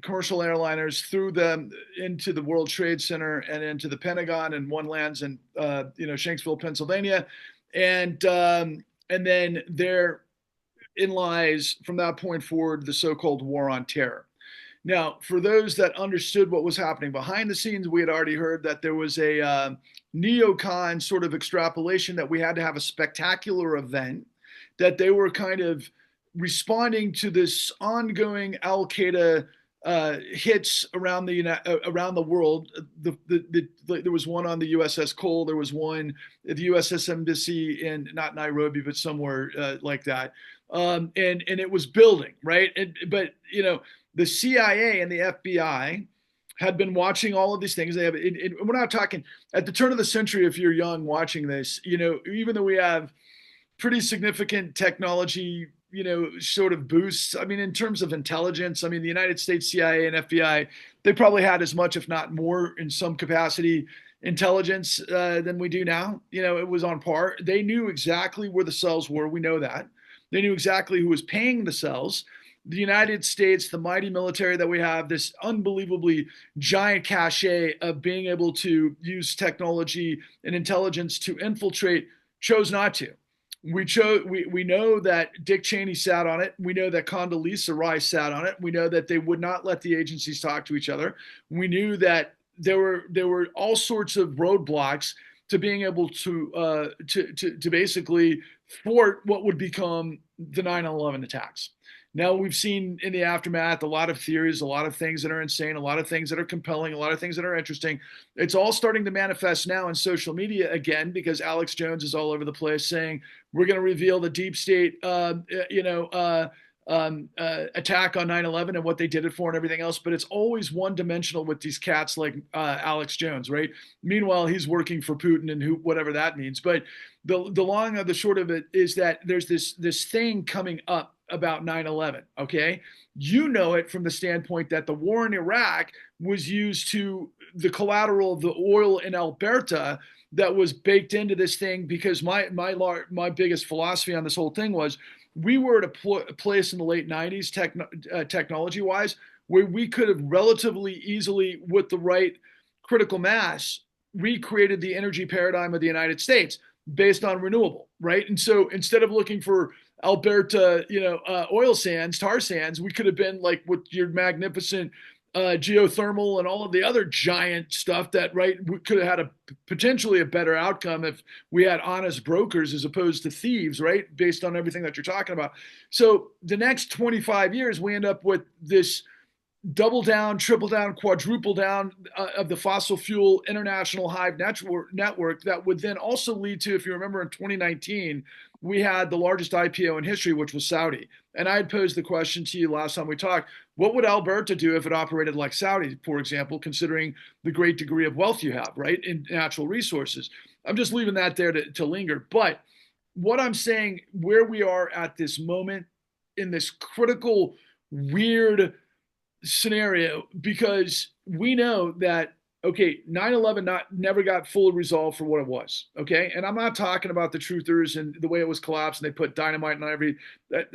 commercial airliners, threw them into the World Trade Center and into the Pentagon, and one lands in Shanksville, Pennsylvania, and then therein lies from that point forward the so-called War on Terror. Now, for those that understood what was happening behind the scenes, we had already heard that there was a neocon sort of extrapolation that we had to have a spectacular event, that they were kind of responding to this ongoing Al Qaeda hits around the world. There was one on the USS Cole. There was one at the USS Embassy in not Nairobi, but somewhere like that. And it was building, right? But the CIA and the FBI had been watching all of these things. They have. We're not talking at the turn of the century. If you're young watching this, even though we have pretty significant technology, sort of boosts. I mean, in terms of intelligence, I mean, the United States CIA and FBI, they probably had as much, if not more, in some capacity, intelligence than we do now. It was on par. They knew exactly where the cells were. We know that. They knew exactly who was paying the cells. The United States, the mighty military that we have, this unbelievably giant cachet of being able to use technology and intelligence to infiltrate, chose not to. We know that Dick Cheney sat on it. We know that Condoleezza Rice sat on it. We know that they would not let the agencies talk to each other. We knew that there were all sorts of roadblocks to being able to basically thwart what would become the 9/11 attacks. Now we've seen in the aftermath a lot of theories, a lot of things that are insane, a lot of things that are compelling, a lot of things that are interesting. It's all starting to manifest now in social media again because Alex Jones is all over the place saying we're going to reveal the deep state, attack on 9/11 and what they did it for and everything else. But it's always one dimensional with these cats like Alex Jones, right? Meanwhile, he's working for Putin and whatever that means. But the long of the short of it is that there's this thing coming up about 9/11. Okay. You know it from the standpoint that the war in Iraq was used to the collateral of the oil in Alberta that was baked into this thing because my biggest philosophy on this whole thing was we were at a place in the late 90s technology wise where we could have relatively easily with the right critical mass recreated the energy paradigm of the United States based on renewable, right? And so instead of looking for Alberta, oil sands, tar sands, we could have been like with your magnificent geothermal and all of the other giant stuff that, right, we could have had potentially a better outcome if we had honest brokers as opposed to thieves, right, based on everything that you're talking about. So the next 25 years, we end up with this double down, triple down, quadruple down of the fossil fuel international hive network that would then also lead to, if you remember in 2019, we had the largest IPO in history, which was Saudi. And I had posed the question to you last time we talked, what would Alberta do if it operated like Saudi, for example, considering the great degree of wealth you have, right, in natural resources? I'm just leaving that there to linger. But what I'm saying, where we are at this moment in this critical, weird scenario, because we know that, okay, 9/11 never got fully resolved for what it was, okay? And I'm not talking about the truthers and the way it was collapsed and they put dynamite on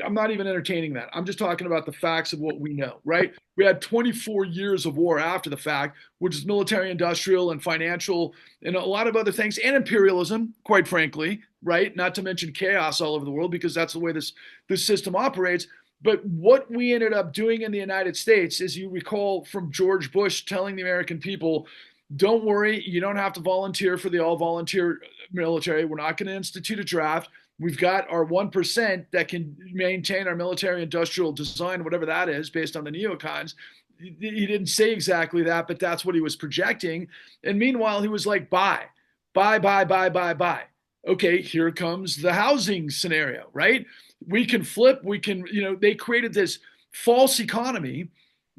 I'm not even entertaining that. I'm just talking about the facts of what we know, right? We had 24 years of war after the fact, which is military, industrial, and financial, and a lot of other things, and imperialism, quite frankly, right? Not to mention chaos all over the world, because that's the way this system operates. But what we ended up doing in the United States, as you recall from George Bush telling the American people, don't worry, you don't have to volunteer for the all volunteer military. We're not going to institute a draft. We've got our 1% that can maintain our military industrial design, whatever that is, based on the neocons. He didn't say exactly that, but that's what he was projecting. And meanwhile, he was like, buy. Okay, here comes the housing scenario, right? We can flip, they created this false economy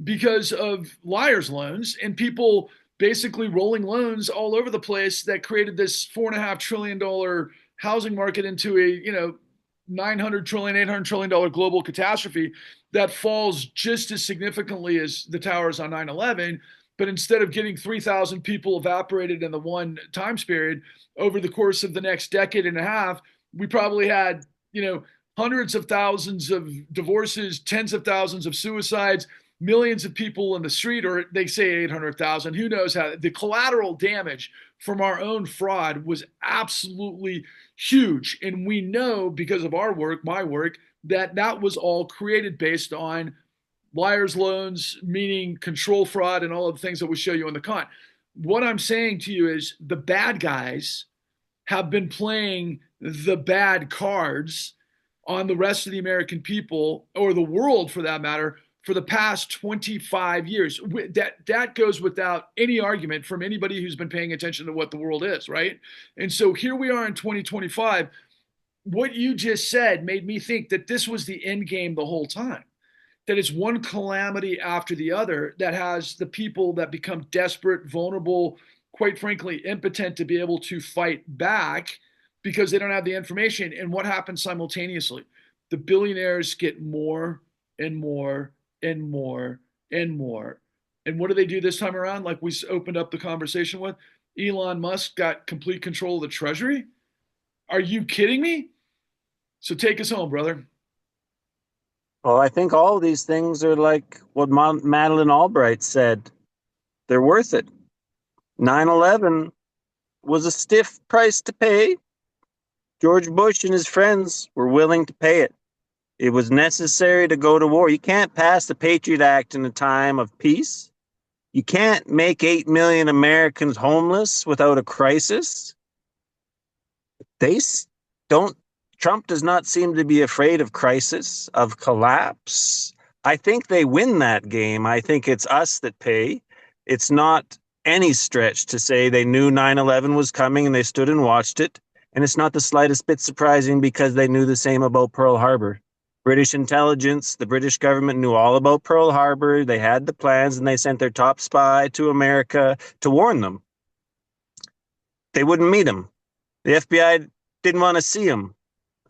because of liar's loans and people basically rolling loans all over the place that created this $4.5 trillion housing market into a, 900 trillion, $800 trillion global catastrophe that falls just as significantly as the towers on 9/11. But instead of getting 3,000 people evaporated in the one time period, over the course of the next decade and a half, we probably had, hundreds of thousands of divorces, tens of thousands of suicides, millions of people in the street, or they say 800,000. Who knows how? The collateral damage from our own fraud was absolutely huge. And we know because of our work, my work, that was all created based on liar's loans, meaning control fraud and all of the things that we show you on the con. What I'm saying to you is the bad guys have been playing the bad cards on the rest of the American people, or the world for that matter, for the past 25 years. That goes without any argument from anybody who's been paying attention to what the world is, right? And so here we are in 2025. What you just said made me think that this was the end game the whole time, that it's one calamity after the other that has the people that become desperate, vulnerable, quite frankly, impotent to be able to fight back because they don't have the information. And what happens simultaneously? The billionaires get more and more and more and more. And what do they do this time around? Like we opened up the conversation with, Elon Musk got complete control of the treasury? Are you kidding me? So take us home, brother. Well, I think all of these things are like what Madeleine Albright said. They're worth it. 9/11 was a stiff price to pay. George Bush and his friends were willing to pay it. It was necessary to go to war. You can't pass the Patriot Act in a time of peace. You can't make 8 million Americans homeless without a crisis. They don't, Trump does not seem to be afraid of crisis, of collapse. I think they win that game. I think it's us that pay. It's not any stretch to say they knew 9/11 was coming and they stood and watched it. And it's not the slightest bit surprising because they knew the same about Pearl Harbor. British intelligence, the British government knew all about Pearl Harbor. They had the plans and they sent their top spy to America to warn them. They wouldn't meet him. The FBI didn't want to see him.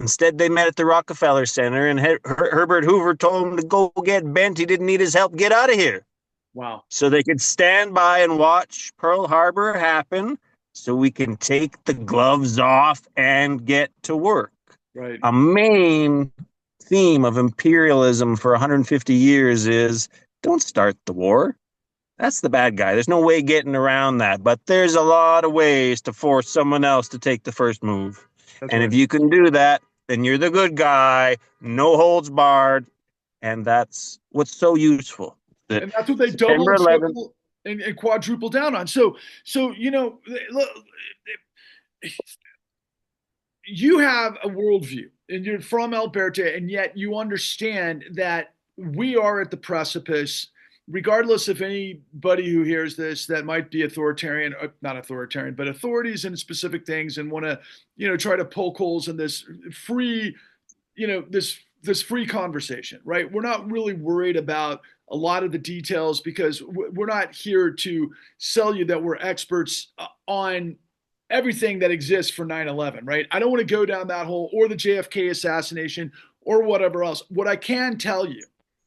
Instead, they met at the Rockefeller Center, and Herbert Hoover told him to go get bent. He didn't need his help. Get out of here. Wow. So they could stand by and watch Pearl Harbor happen so we can take the gloves off and get to work. Right. A main theme of imperialism for 150 years is don't start the war. That's the bad guy. There's no way getting around that. But there's a lot of ways to force someone else to take the first move. That's And right. if you can do that, then you're the good guy, no holds barred. And that's what's so useful. That And that's what they double September and 11th, triple and quadruple down on. So look, you have a worldview, and you're from Alberta, and yet you understand that we are at the precipice. Regardless of anybody who hears this that might be authoritarian, not authoritarian, but authorities in specific things, and want to, try to poke holes in this free, this free conversation, right? We're not really worried about a lot of the details because we're not here to sell you that we're experts on everything that exists for 9/11, right? I don't want to go down that hole or the JFK assassination or whatever else. What I can tell you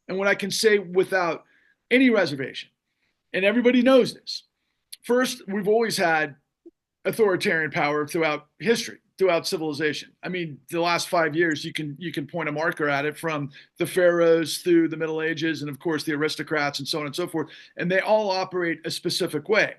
and what I can say without any reservation, and everybody knows this. First, we've always had authoritarian power throughout history, throughout civilization. I mean, the last 5 years, you can point a marker at it from the pharaohs through the Middle Ages, and of course the aristocrats and so on and so forth. And they all operate a specific way.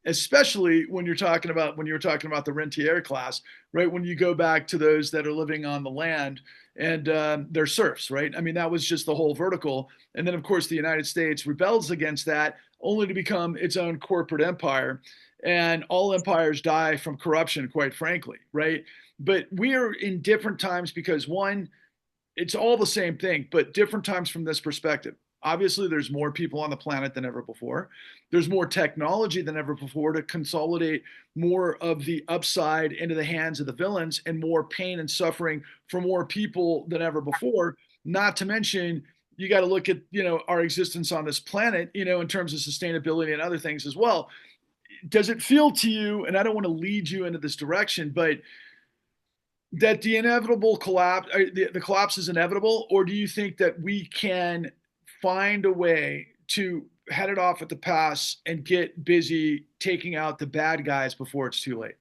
Especially when you're talking about the rentier class, right? When you go back to those that are living on the land and they're serfs, right? I mean, that was just the whole vertical. And then, of course, the United States rebels against that, only to become its own corporate empire. And all empires die from corruption, quite frankly, right? But we are in different times because one, it's all the same thing, but different times from this perspective. Obviously, there's more people on the planet than ever before. There's more technology than ever before to consolidate more of the upside into the hands of the villains and more pain and suffering for more people than ever before. Not to mention, you got to look at, our existence on this planet, in terms of sustainability and other things as well. Does it feel to you, and I don't want to lead you into this direction, but that the inevitable collapse, the collapse is inevitable, or do you think that we can find a way to head it off at the pass and get busy taking out the bad guys before it's too late?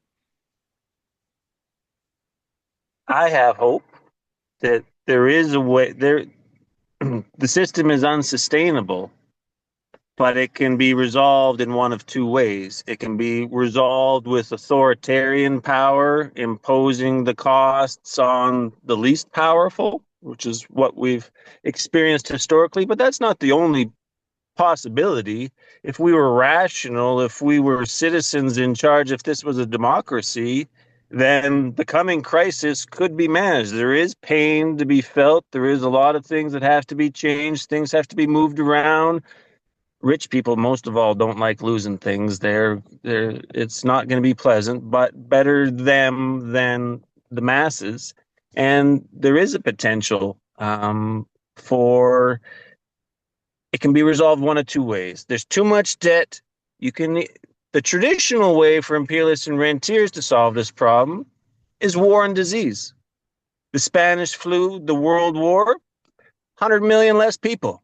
I have hope that there is a way there. The system is unsustainable, but it can be resolved in one of two ways. It can be resolved with authoritarian power imposing the costs on the least powerful, which is what we've experienced historically, but that's not the only possibility. If we were rational, if we were citizens in charge, if this was a democracy, then the coming crisis could be managed. There is pain to be felt. There is a lot of things that have to be changed. Things have to be moved around. Rich people, most of all, don't like losing things. It's not going to be pleasant, but better them than the masses. And there is a potential for it can be resolved one of two ways. There's too much debt. The traditional way for imperialists and rentiers to solve this problem is war and disease. The Spanish flu, the World War, 100 million less people.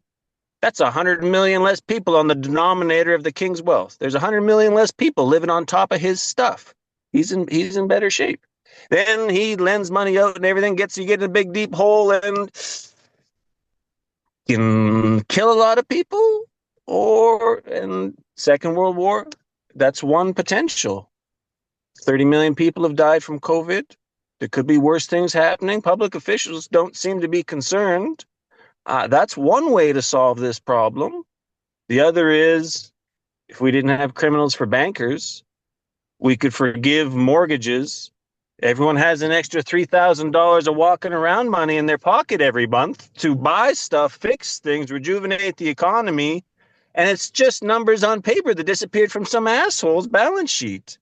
That's 100 million less people on the denominator of the king's wealth. There's 100 million less people living on top of his stuff. He's in better shape. Then he lends money out and everything gets you get in a big deep hole and can kill a lot of people. Or in Second World War, that's one potential. 30 million people have died from COVID. There could be worse things happening. Public officials don't seem to be concerned. That's one way to solve this problem. The other is, if we didn't have criminals for bankers, we could forgive mortgages. Everyone has an extra $3,000 of walking around money in their pocket every month to buy stuff, fix things, rejuvenate the economy. And it's just numbers on paper that disappeared from some asshole's balance sheet.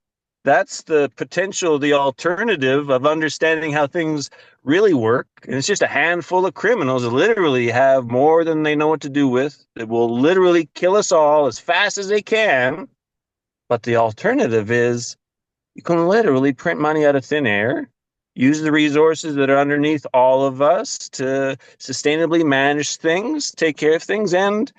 That's the potential, the alternative of understanding how things really work. And it's just a handful of criminals that literally have more than they know what to do with, that will literally kill us all as fast as they can. But the alternative is you can literally print money out of thin air, use the resources that are underneath all of us to sustainably manage things, take care of things, and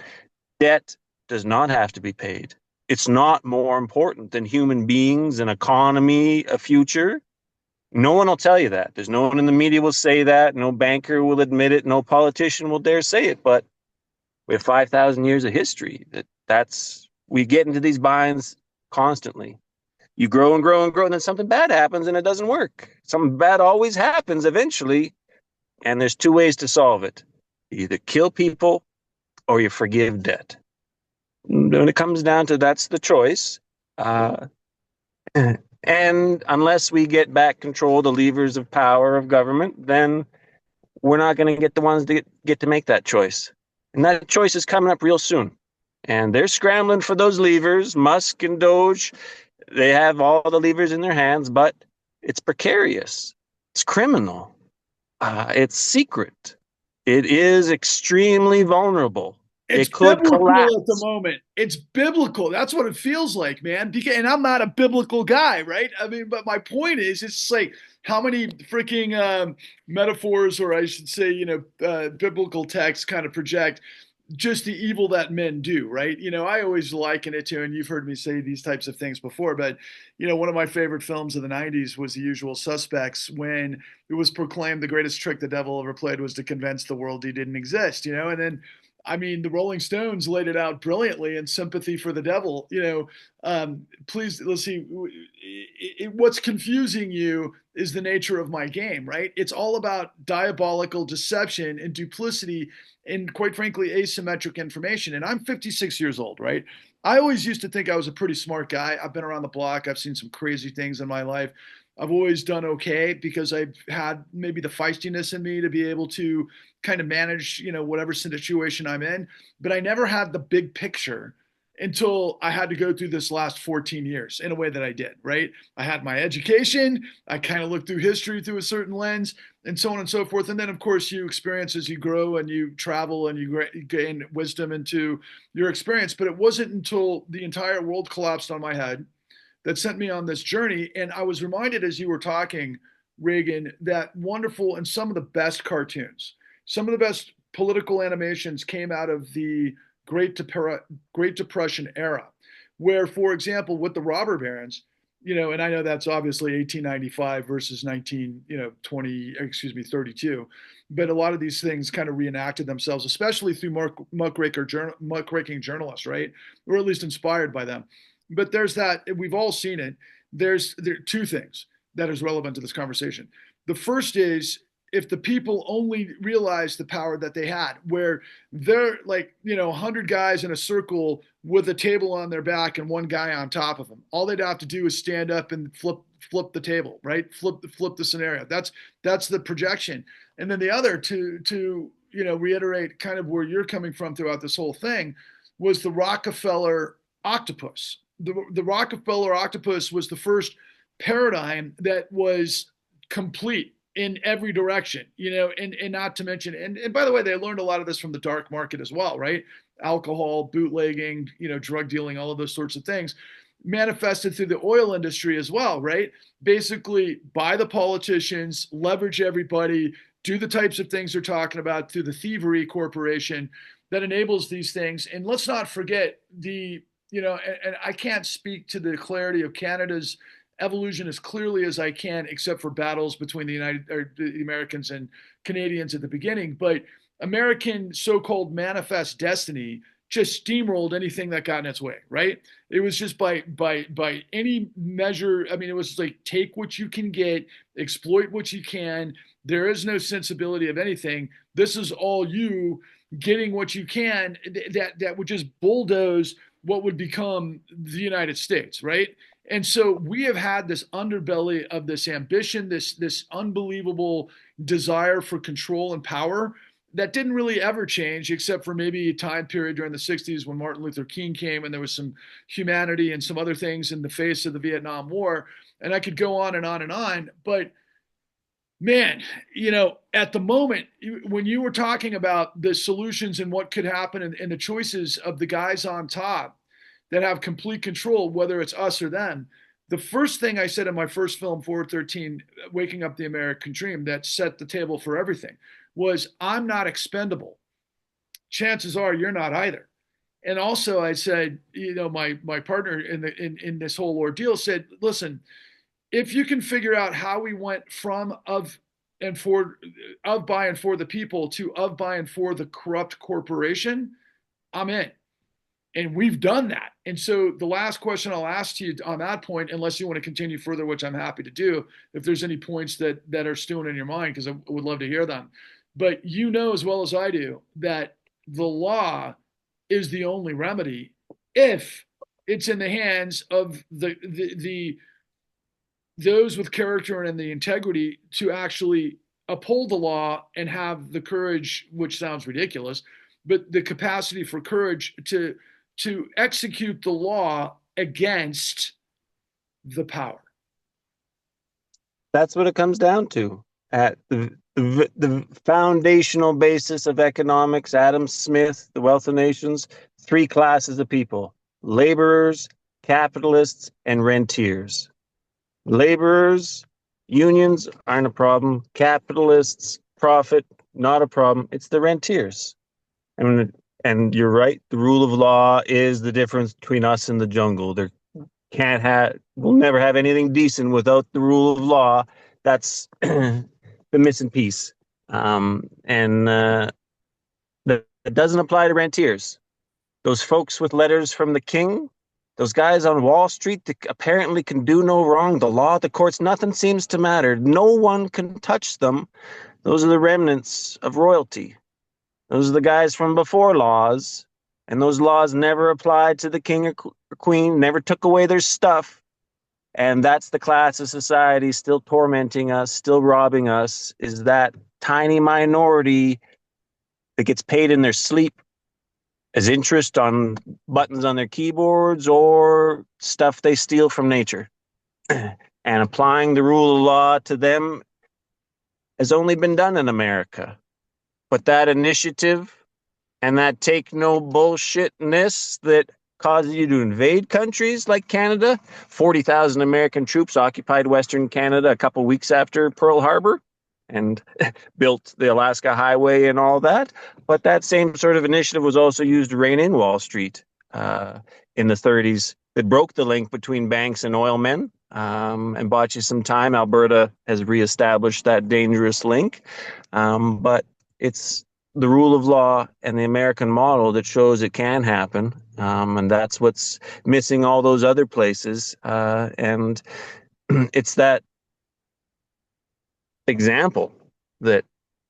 debt does not have to be paid. It's not more important than human beings, an economy, a future. No one will tell you that. There's no one in the media will say that. No banker will admit it. No politician will dare say it. But we have 5,000 years of history. We get into these binds constantly. You grow and grow and grow, and then something bad happens and it doesn't work. Something bad always happens eventually, and there's two ways to solve it. You either kill people or you forgive debt. When it comes down to that's the choice. And unless we get back control of the levers of power of government, then we're not going to get the ones that get to make that choice. And that choice is coming up real soon. And they're scrambling for those levers. Musk and Doge, they have all the levers in their hands, but it's precarious. It's criminal. It's secret. It is extremely vulnerable. It's it could biblical collapse. at the moment. It's biblical. That's what it feels like, man. And I'm not a biblical guy, right? I mean, but my point is, it's like how many freaking metaphors, or I should say, biblical texts kind of project just the evil that men do, right? I always liken it to, and you've heard me say these types of things before, but, one of my favorite films of the 90s was The Usual Suspects, when it was proclaimed the greatest trick the devil ever played was to convince the world he didn't exist, and then I mean, the Rolling Stones laid it out brilliantly in Sympathy for the Devil. Please, let's see. What's confusing you is the nature of my game, right? It's all about diabolical deception and duplicity and, quite frankly, asymmetric information. And I'm 56 years old, right? I always used to think I was a pretty smart guy. I've been around the block. I've seen some crazy things in my life. I've always done okay because I've had maybe the feistiness in me to be able to kind of manage, whatever situation I'm in. But I never had the big picture until I had to go through this last 14 years in a way that I did, right? I had my education. I kind of looked through history through a certain lens and so on and so forth. And then, of course, you experience as you grow and you travel and you gain wisdom into your experience. But it wasn't until the entire world collapsed on my head that sent me on this journey. And I was reminded as you were talking, Regan, that wonderful and some of the best cartoons, some of the best political animations came out of the Great Depression era, where, for example, with the robber barons, and I know that's obviously 1895 versus 32, but a lot of these things kind of reenacted themselves, especially through muckraking journalists, right? Or at least inspired by them. But there's that, we've all seen it. There are two things that is relevant to this conversation. The first is if the people only realized the power that they had, where they're like, 100 guys in a circle with a table on their back and one guy on top of them. All they'd have to do is stand up and flip the table, right? Flip the scenario. That's the projection. And then the other, to reiterate kind of where you're coming from throughout this whole thing, was the Rockefeller octopus. The Rockefeller octopus was the first paradigm that was complete in every direction, and not to mention, and by the way, they learned a lot of this from the dark market as well, right? Alcohol, bootlegging, drug dealing, all of those sorts of things manifested through the oil industry as well, right? Basically buy the politicians, leverage everybody, do the types of things they're talking about through the thievery corporation, that enables these things. And let's not forget and I can't speak to the clarity of Canada's evolution as clearly as I can, except for battles between the Americans and Canadians at the beginning. But American so-called manifest destiny just steamrolled anything that got in its way, right? It was just by any measure. I mean, it was like take what you can get, exploit what you can. There is no sensibility of anything. This is all you getting what you can that would just bulldoze what would become the United States, right? And so we have had this underbelly of this ambition, this unbelievable desire for control and power that didn't really ever change, except for maybe a time period during the 60s when Martin Luther King came and there was some humanity and some other things in the face of the Vietnam War. And I could go on and on and on. But man, at the moment, when you were talking about the solutions and what could happen and the choices of the guys on top that have complete control, whether it's us or them, the first thing I said in my first film, 413, Waking Up the American Dream, that set the table for everything, was I'm not expendable. Chances are you're not either. And also I said, my partner in this whole ordeal said, listen, if you can figure out how we went from of by and for the people to of by and for the corrupt corporation, I'm in. And we've done that. And so the last question I'll ask to you on that point, unless you want to continue further, which I'm happy to do, if there's any points that are stewing in your mind, because I would love to hear them. But you know as well as I do that the law is the only remedy if it's in the hands of the those with character and the integrity to actually uphold the law and have the courage, which sounds ridiculous, but the capacity for courage to execute the law against the power. That's what it comes down to. At the foundational basis of economics, Adam Smith, The Wealth of Nations, three classes of people: laborers, capitalists, and rentiers. Laborers, unions aren't a problem. Capitalists, profit, not a problem. It's the rentiers. And you're right. The rule of law is the difference between us and the jungle. We'll never have anything decent without the rule of law. That's the missing piece. That doesn't apply to rentiers. Those folks with letters from the king, those guys on Wall Street that apparently can do no wrong, the law, the courts, nothing seems to matter. No one can touch them. Those are the remnants of royalty. Those are the guys from before laws, and those laws never applied to the king or queen, never took away their stuff. And that's the class of society still tormenting us, still robbing us, is that tiny minority that gets paid in their sleep as interest on buttons on their keyboards or stuff they steal from nature. And applying the rule of law to them has only been done in America. But that initiative and that take no bullshitness that causes you to invade countries like Canada, 40,000 American troops occupied Western Canada a couple weeks after Pearl Harbor and built the Alaska Highway and all that. But that same sort of initiative was also used to rein in Wall Street in the 30s. That broke the link between banks and oil men and bought you some time. Alberta has reestablished that dangerous link. But it's the rule of law and the American model that shows it can happen. And that's what's missing all those other places. And it's that example that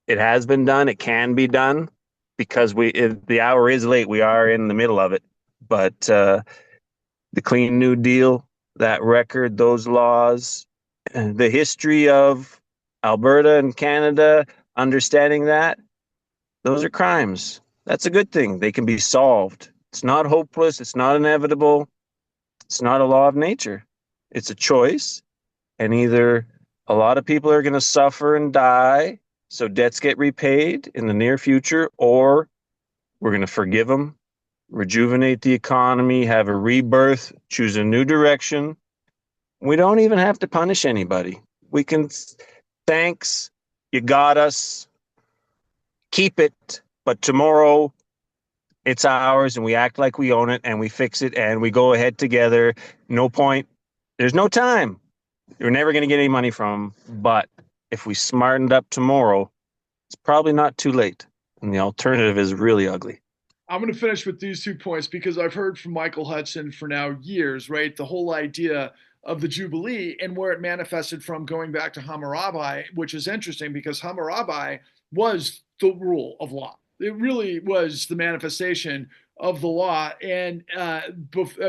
it has been done, it can be done, because the hour is late. We are in the middle of it. But the Clean New Deal, that record, those laws, the history of Alberta and Canada, understanding that, those are crimes. That's a good thing. They can be solved. It's not hopeless. It's not inevitable. It's not a law of nature. It's a choice. And either a lot of people are going to suffer and die, so debts get repaid in the near future, or we're going to forgive them, rejuvenate the economy, have a rebirth, choose a new direction. We don't even have to punish anybody. We can, thanks, you got us, keep it, but tomorrow it's ours and we act like we own it and we fix it and we go ahead together. No point. There's no time. You're never going to get any money from them. But if we smartened up tomorrow, it's probably not too late. And the alternative is really ugly. I'm going to finish with these 2 points because I've heard from Michael Hudson for now years, right? The whole idea of the Jubilee and where it manifested from going back to Hammurabi, which is interesting because Hammurabi was the rule of law. It really was the manifestation of the law. And I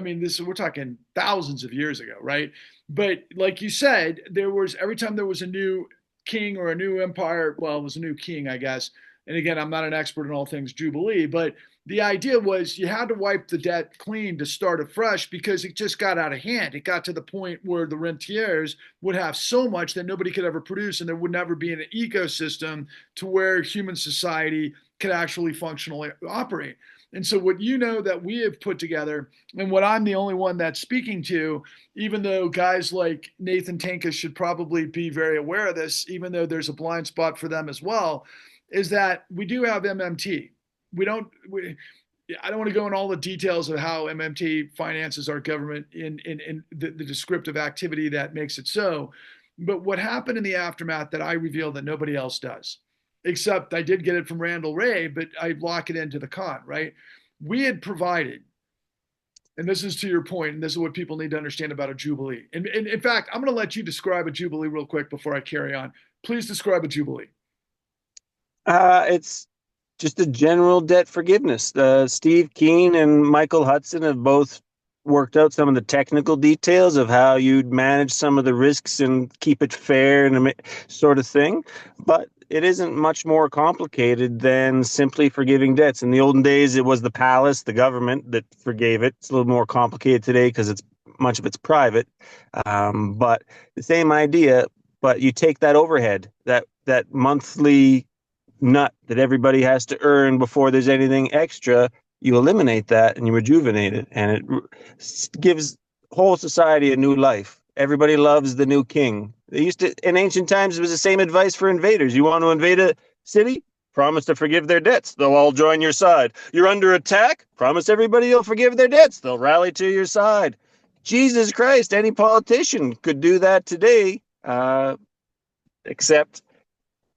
mean, we're talking thousands of years ago, right? But like you said, there was every time there was a new king or a new empire, well, it was a new king, I guess. And again, I'm not an expert in all things Jubilee, but the idea was you had to wipe the debt clean to start afresh because it just got out of hand. It got to the point where the rentiers would have so much that nobody could ever produce, and there would never be an ecosystem to where human society could actually functionally operate. And so, what you know that we have put together, and what I'm the only one that's speaking to, even though guys like Nathan Tankus should probably be very aware of this, even though there's a blind spot for them as well, is that we do have MMT. We don't. I don't want to go in all the details of how MMT finances our government in the descriptive activity that makes it so. But what happened in the aftermath that I revealed that nobody else does, except I did get it from Randall Ray, but I lock it into the con, right? We had provided, and this is to your point, and this is what people need to understand about a Jubilee. And in fact, I'm going to let you describe a Jubilee real quick before I carry on. Please describe a Jubilee. It's just a general debt forgiveness. Steve Keen and Michael Hudson have both worked out some of the technical details of how you'd manage some of the risks and keep it fair and sort of thing. But it isn't much more complicated than simply forgiving debts. In the olden days, it was the palace, the government that forgave it. It's a little more complicated today because much of it's private. But the same idea, but you take that overhead, that monthly nut that everybody has to earn before there's anything extra, you eliminate that and you rejuvenate it, and it gives whole society a new life. Everybody loves the new king. They used to, in ancient times, it was the same advice for invaders. You want to invade a city? Promise to forgive their debts. They'll all join your side. You're under attack? Promise everybody you'll forgive their debts. They'll rally to your side. Jesus Christ, any politician could do that today, except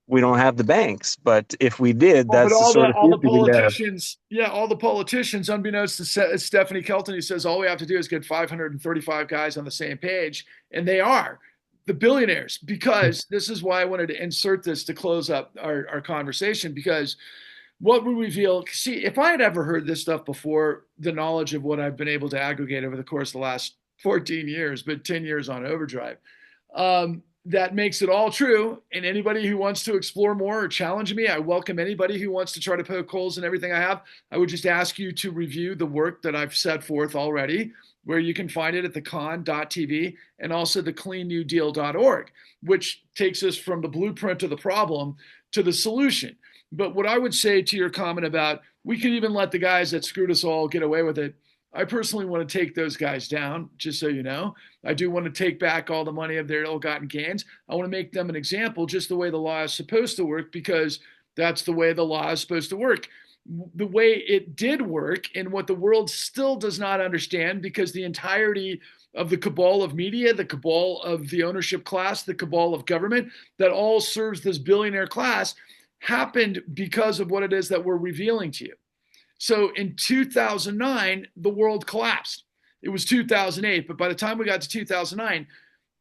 we don't have the banks. But if we did, But that's the sort of all the future we'd have. politicians, yeah, all the politicians, unbeknownst to Stephanie Kelton, who says all we have to do is get 535 guys on the same page, and they are the billionaires. Because this is why I wanted to insert this to close up our conversation. Because what we reveal, see, if I had ever heard this stuff before, the knowledge of what I've been able to aggregate over the course of the last 14 years, but 10 years on overdrive. That makes it all true. And anybody who wants to explore more or challenge me, I welcome anybody who wants to try to poke holes in everything I have. I would just ask you to review the work that I've set forth already, where you can find it at thecon.tv and also thecleannewdeal.org, which takes us from the blueprint of the problem to the solution. But what I would say to your comment about we could even let the guys that screwed us all get away with it, I personally want to take those guys down, just so you know. I do want to take back all the money of their ill-gotten gains. I want to make them an example, just the way the law is supposed to work, because that's the way the law is supposed to work. The way it did work, and what the world still does not understand, because the entirety of the cabal of media, the cabal of the ownership class, the cabal of government, that all serves this billionaire class, happened because of what it is that we're revealing to you. So in 2009, the world collapsed. It was 2008, but by the time we got to 2009,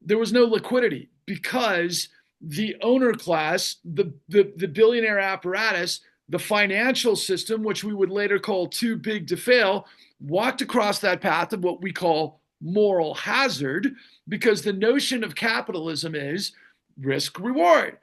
there was no liquidity because the owner class, the billionaire apparatus, the financial system, which we would later call too big to fail, walked across that path of what we call moral hazard, because the notion of capitalism is risk reward.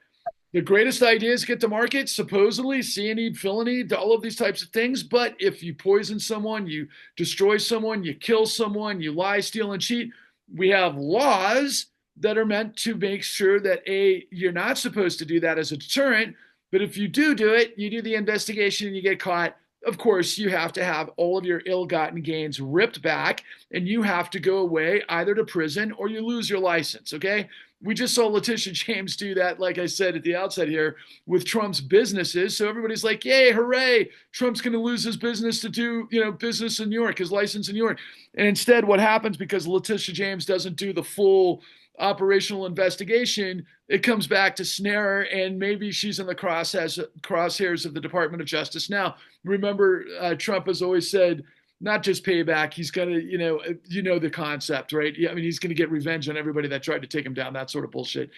The greatest ideas get to market, supposedly, see and eat, fill and eat, all of these types of things. But if you poison someone, you destroy someone, you kill someone, you lie, steal, and cheat, we have laws that are meant to make sure that, A, you're not supposed to do that as a deterrent. But if you do it, you do the investigation and you get caught, of course, you have to have all of your ill-gotten gains ripped back, and you have to go away either to prison or you lose your license. Okay. We just saw Letitia James do that, like I said at the outset here, with Trump's businesses. So everybody's like, yay, hooray, Trump's going to lose his business to do, business in New York, his license in New York. And instead, what happens, because Letitia James doesn't do the full operational investigation, it comes back to snare her, and maybe she's in the crosshairs of the Department of Justice now. Remember, Trump has always said, not just payback. He's gonna, the concept, right? Yeah, I mean, he's gonna get revenge on everybody that tried to take him down. That sort of bullshit.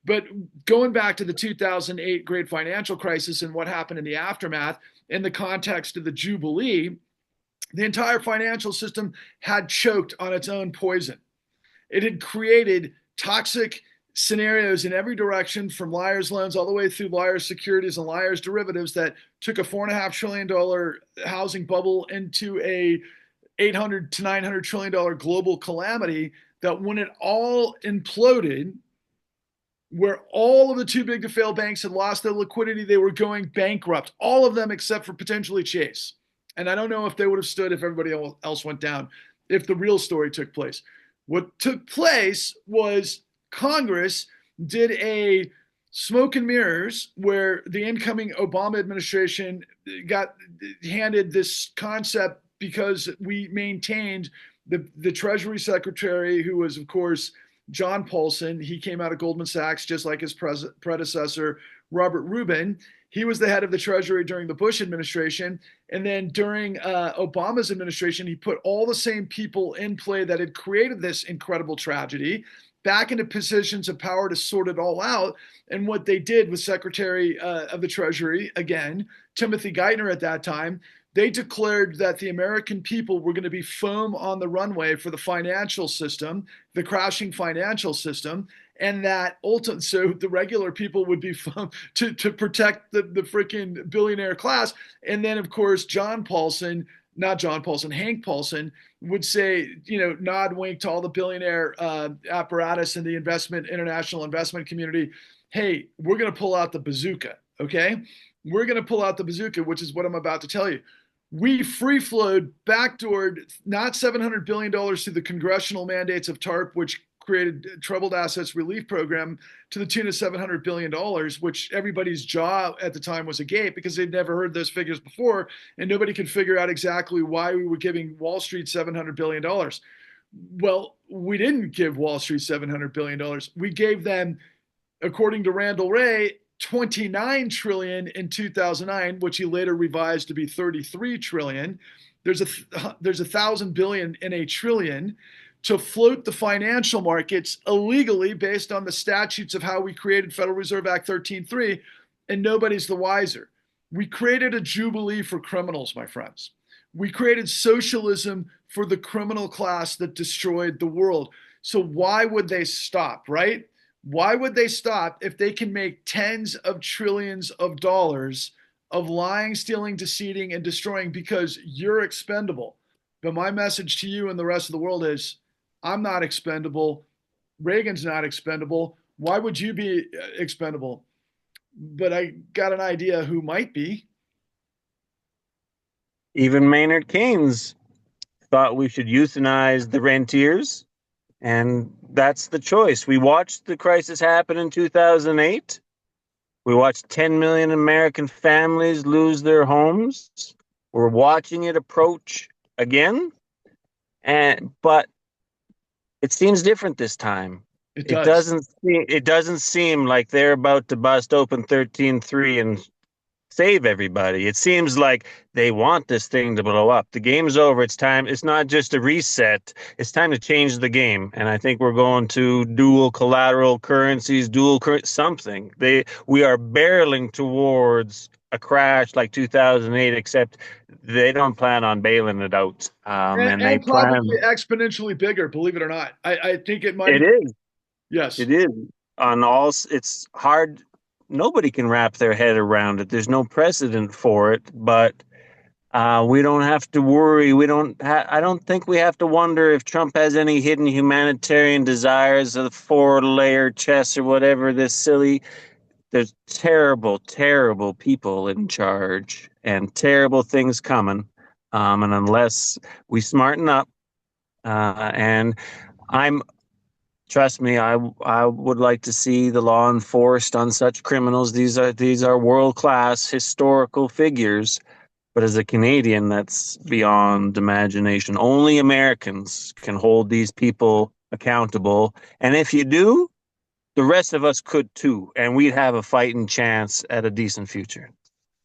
But going back to the 2008 great financial crisis and what happened in the aftermath, in the context of the Jubilee, the entire financial system had choked on its own poison. It had created toxic scenarios in every direction, from liar's loans all the way through liar's securities and liar's derivatives, that took a $4.5 trillion housing bubble into a 800 to $900 trillion global calamity, that when it all imploded, where all of the too big to fail banks had lost their liquidity, they were going bankrupt, all of them except for potentially Chase. And I don't know if they would have stood if everybody else went down, if the real story took place. What took place was Congress did a smoke and mirrors, where the incoming Obama administration got handed this concept because we maintained the Treasury Secretary, who was, of course, John Paulson. He came out of Goldman Sachs, just like his predecessor, Robert Rubin. He was the head of the Treasury during the Bush administration. And then during Obama's administration, he put all the same people in play that had created this incredible tragedy back into positions of power to sort it all out. And what they did with Secretary of the Treasury, again, Timothy Geithner at that time, they declared that the American people were going to be foam on the runway for the financial system, the crashing financial system, and that ultimately, so the regular people would be foam to protect the freaking billionaire class. And then, of course, Hank Paulson would say, nod wink to all the billionaire apparatus and the international investment community. Hey, we're going to pull out the bazooka. Okay. We're going to pull out the bazooka, which is what I'm about to tell you. We free flowed, backdoored not $700 billion through the congressional mandates of TARP, which created troubled assets relief program, to the tune of $700 billion, which everybody's jaw at the time was agape, because they'd never heard those figures before. And nobody could figure out exactly why we were giving Wall Street $700 billion. Well, we didn't give Wall Street $700 billion. We gave them, according to Randall Wray, 29 trillion in 2009, which he later revised to be 33 trillion. There's a 1,000 billion in a trillion to float the financial markets illegally based on the statutes of how we created Federal Reserve Act 13.3, and nobody's the wiser. We created a jubilee for criminals, my friends. We created socialism for the criminal class that destroyed the world. So why would they stop, right? Why would they stop if they can make tens of trillions of dollars of lying, stealing, deceiving, and destroying? Because you're expendable. But my message to you and the rest of the world is, I'm not expendable. Reagan's not expendable. Why would you be expendable? But I got an idea who might be. Even Maynard Keynes thought we should euthanize the rentiers. And that's the choice. We watched the crisis happen in 2008. We watched 10 million American families lose their homes. We're watching it approach again. But it seems different this time. It does. It doesn't seem like they're about to bust open 13.3 and save everybody. It seems like they want this thing to blow up. The game's over. It's time. It's not just a reset. It's time to change the game. And I think we're going to dual collateral currencies, something. We are barreling towards a crash like 2008, except they don't plan on bailing it out. And they probably plan exponentially bigger, believe it or not. I think it might. It is. Yes. It is. It's hard. Nobody can wrap their head around it. There's no precedent for it, but we don't have to worry. I don't think we have to wonder if Trump has any hidden humanitarian desires of the 4-layer chess or whatever. There's terrible, terrible people in charge. and terrible things coming. And unless we smarten up, and I'm trust me, I would like to see the law enforced on such criminals. These are world class historical figures. But as a Canadian, that's beyond imagination. Only Americans can hold these people accountable. And if you do, the rest of us could too. And we'd have a fighting chance at a decent future.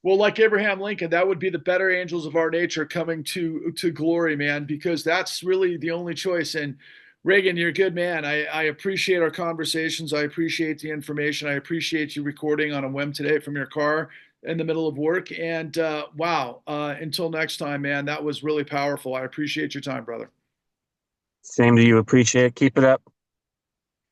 Well, like Abraham Lincoln, that would be the better angels of our nature coming to glory, man, because that's really the only choice. And Reagan, you're a good man. I appreciate our conversations. I appreciate the information. I appreciate you recording on a whim today from your car in the middle of work. And wow, until next time, man, that was really powerful. I appreciate your time, brother. Same to you. Appreciate it. Keep it up.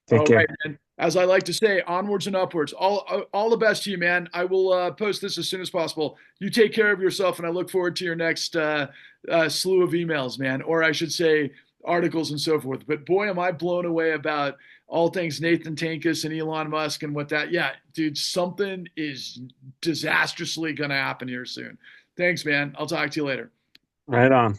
Take All right, care. man. As I like to say, onwards and upwards. All the best to you, man. I will post this as soon as possible. You take care of yourself, and I look forward to your next slew of emails, man, or I should say articles and so forth. But boy, am I blown away about all things Nathan Tankus and Elon Musk and what that. Yeah, dude, something is disastrously going to happen here soon. Thanks, man. I'll talk to you later. Right on.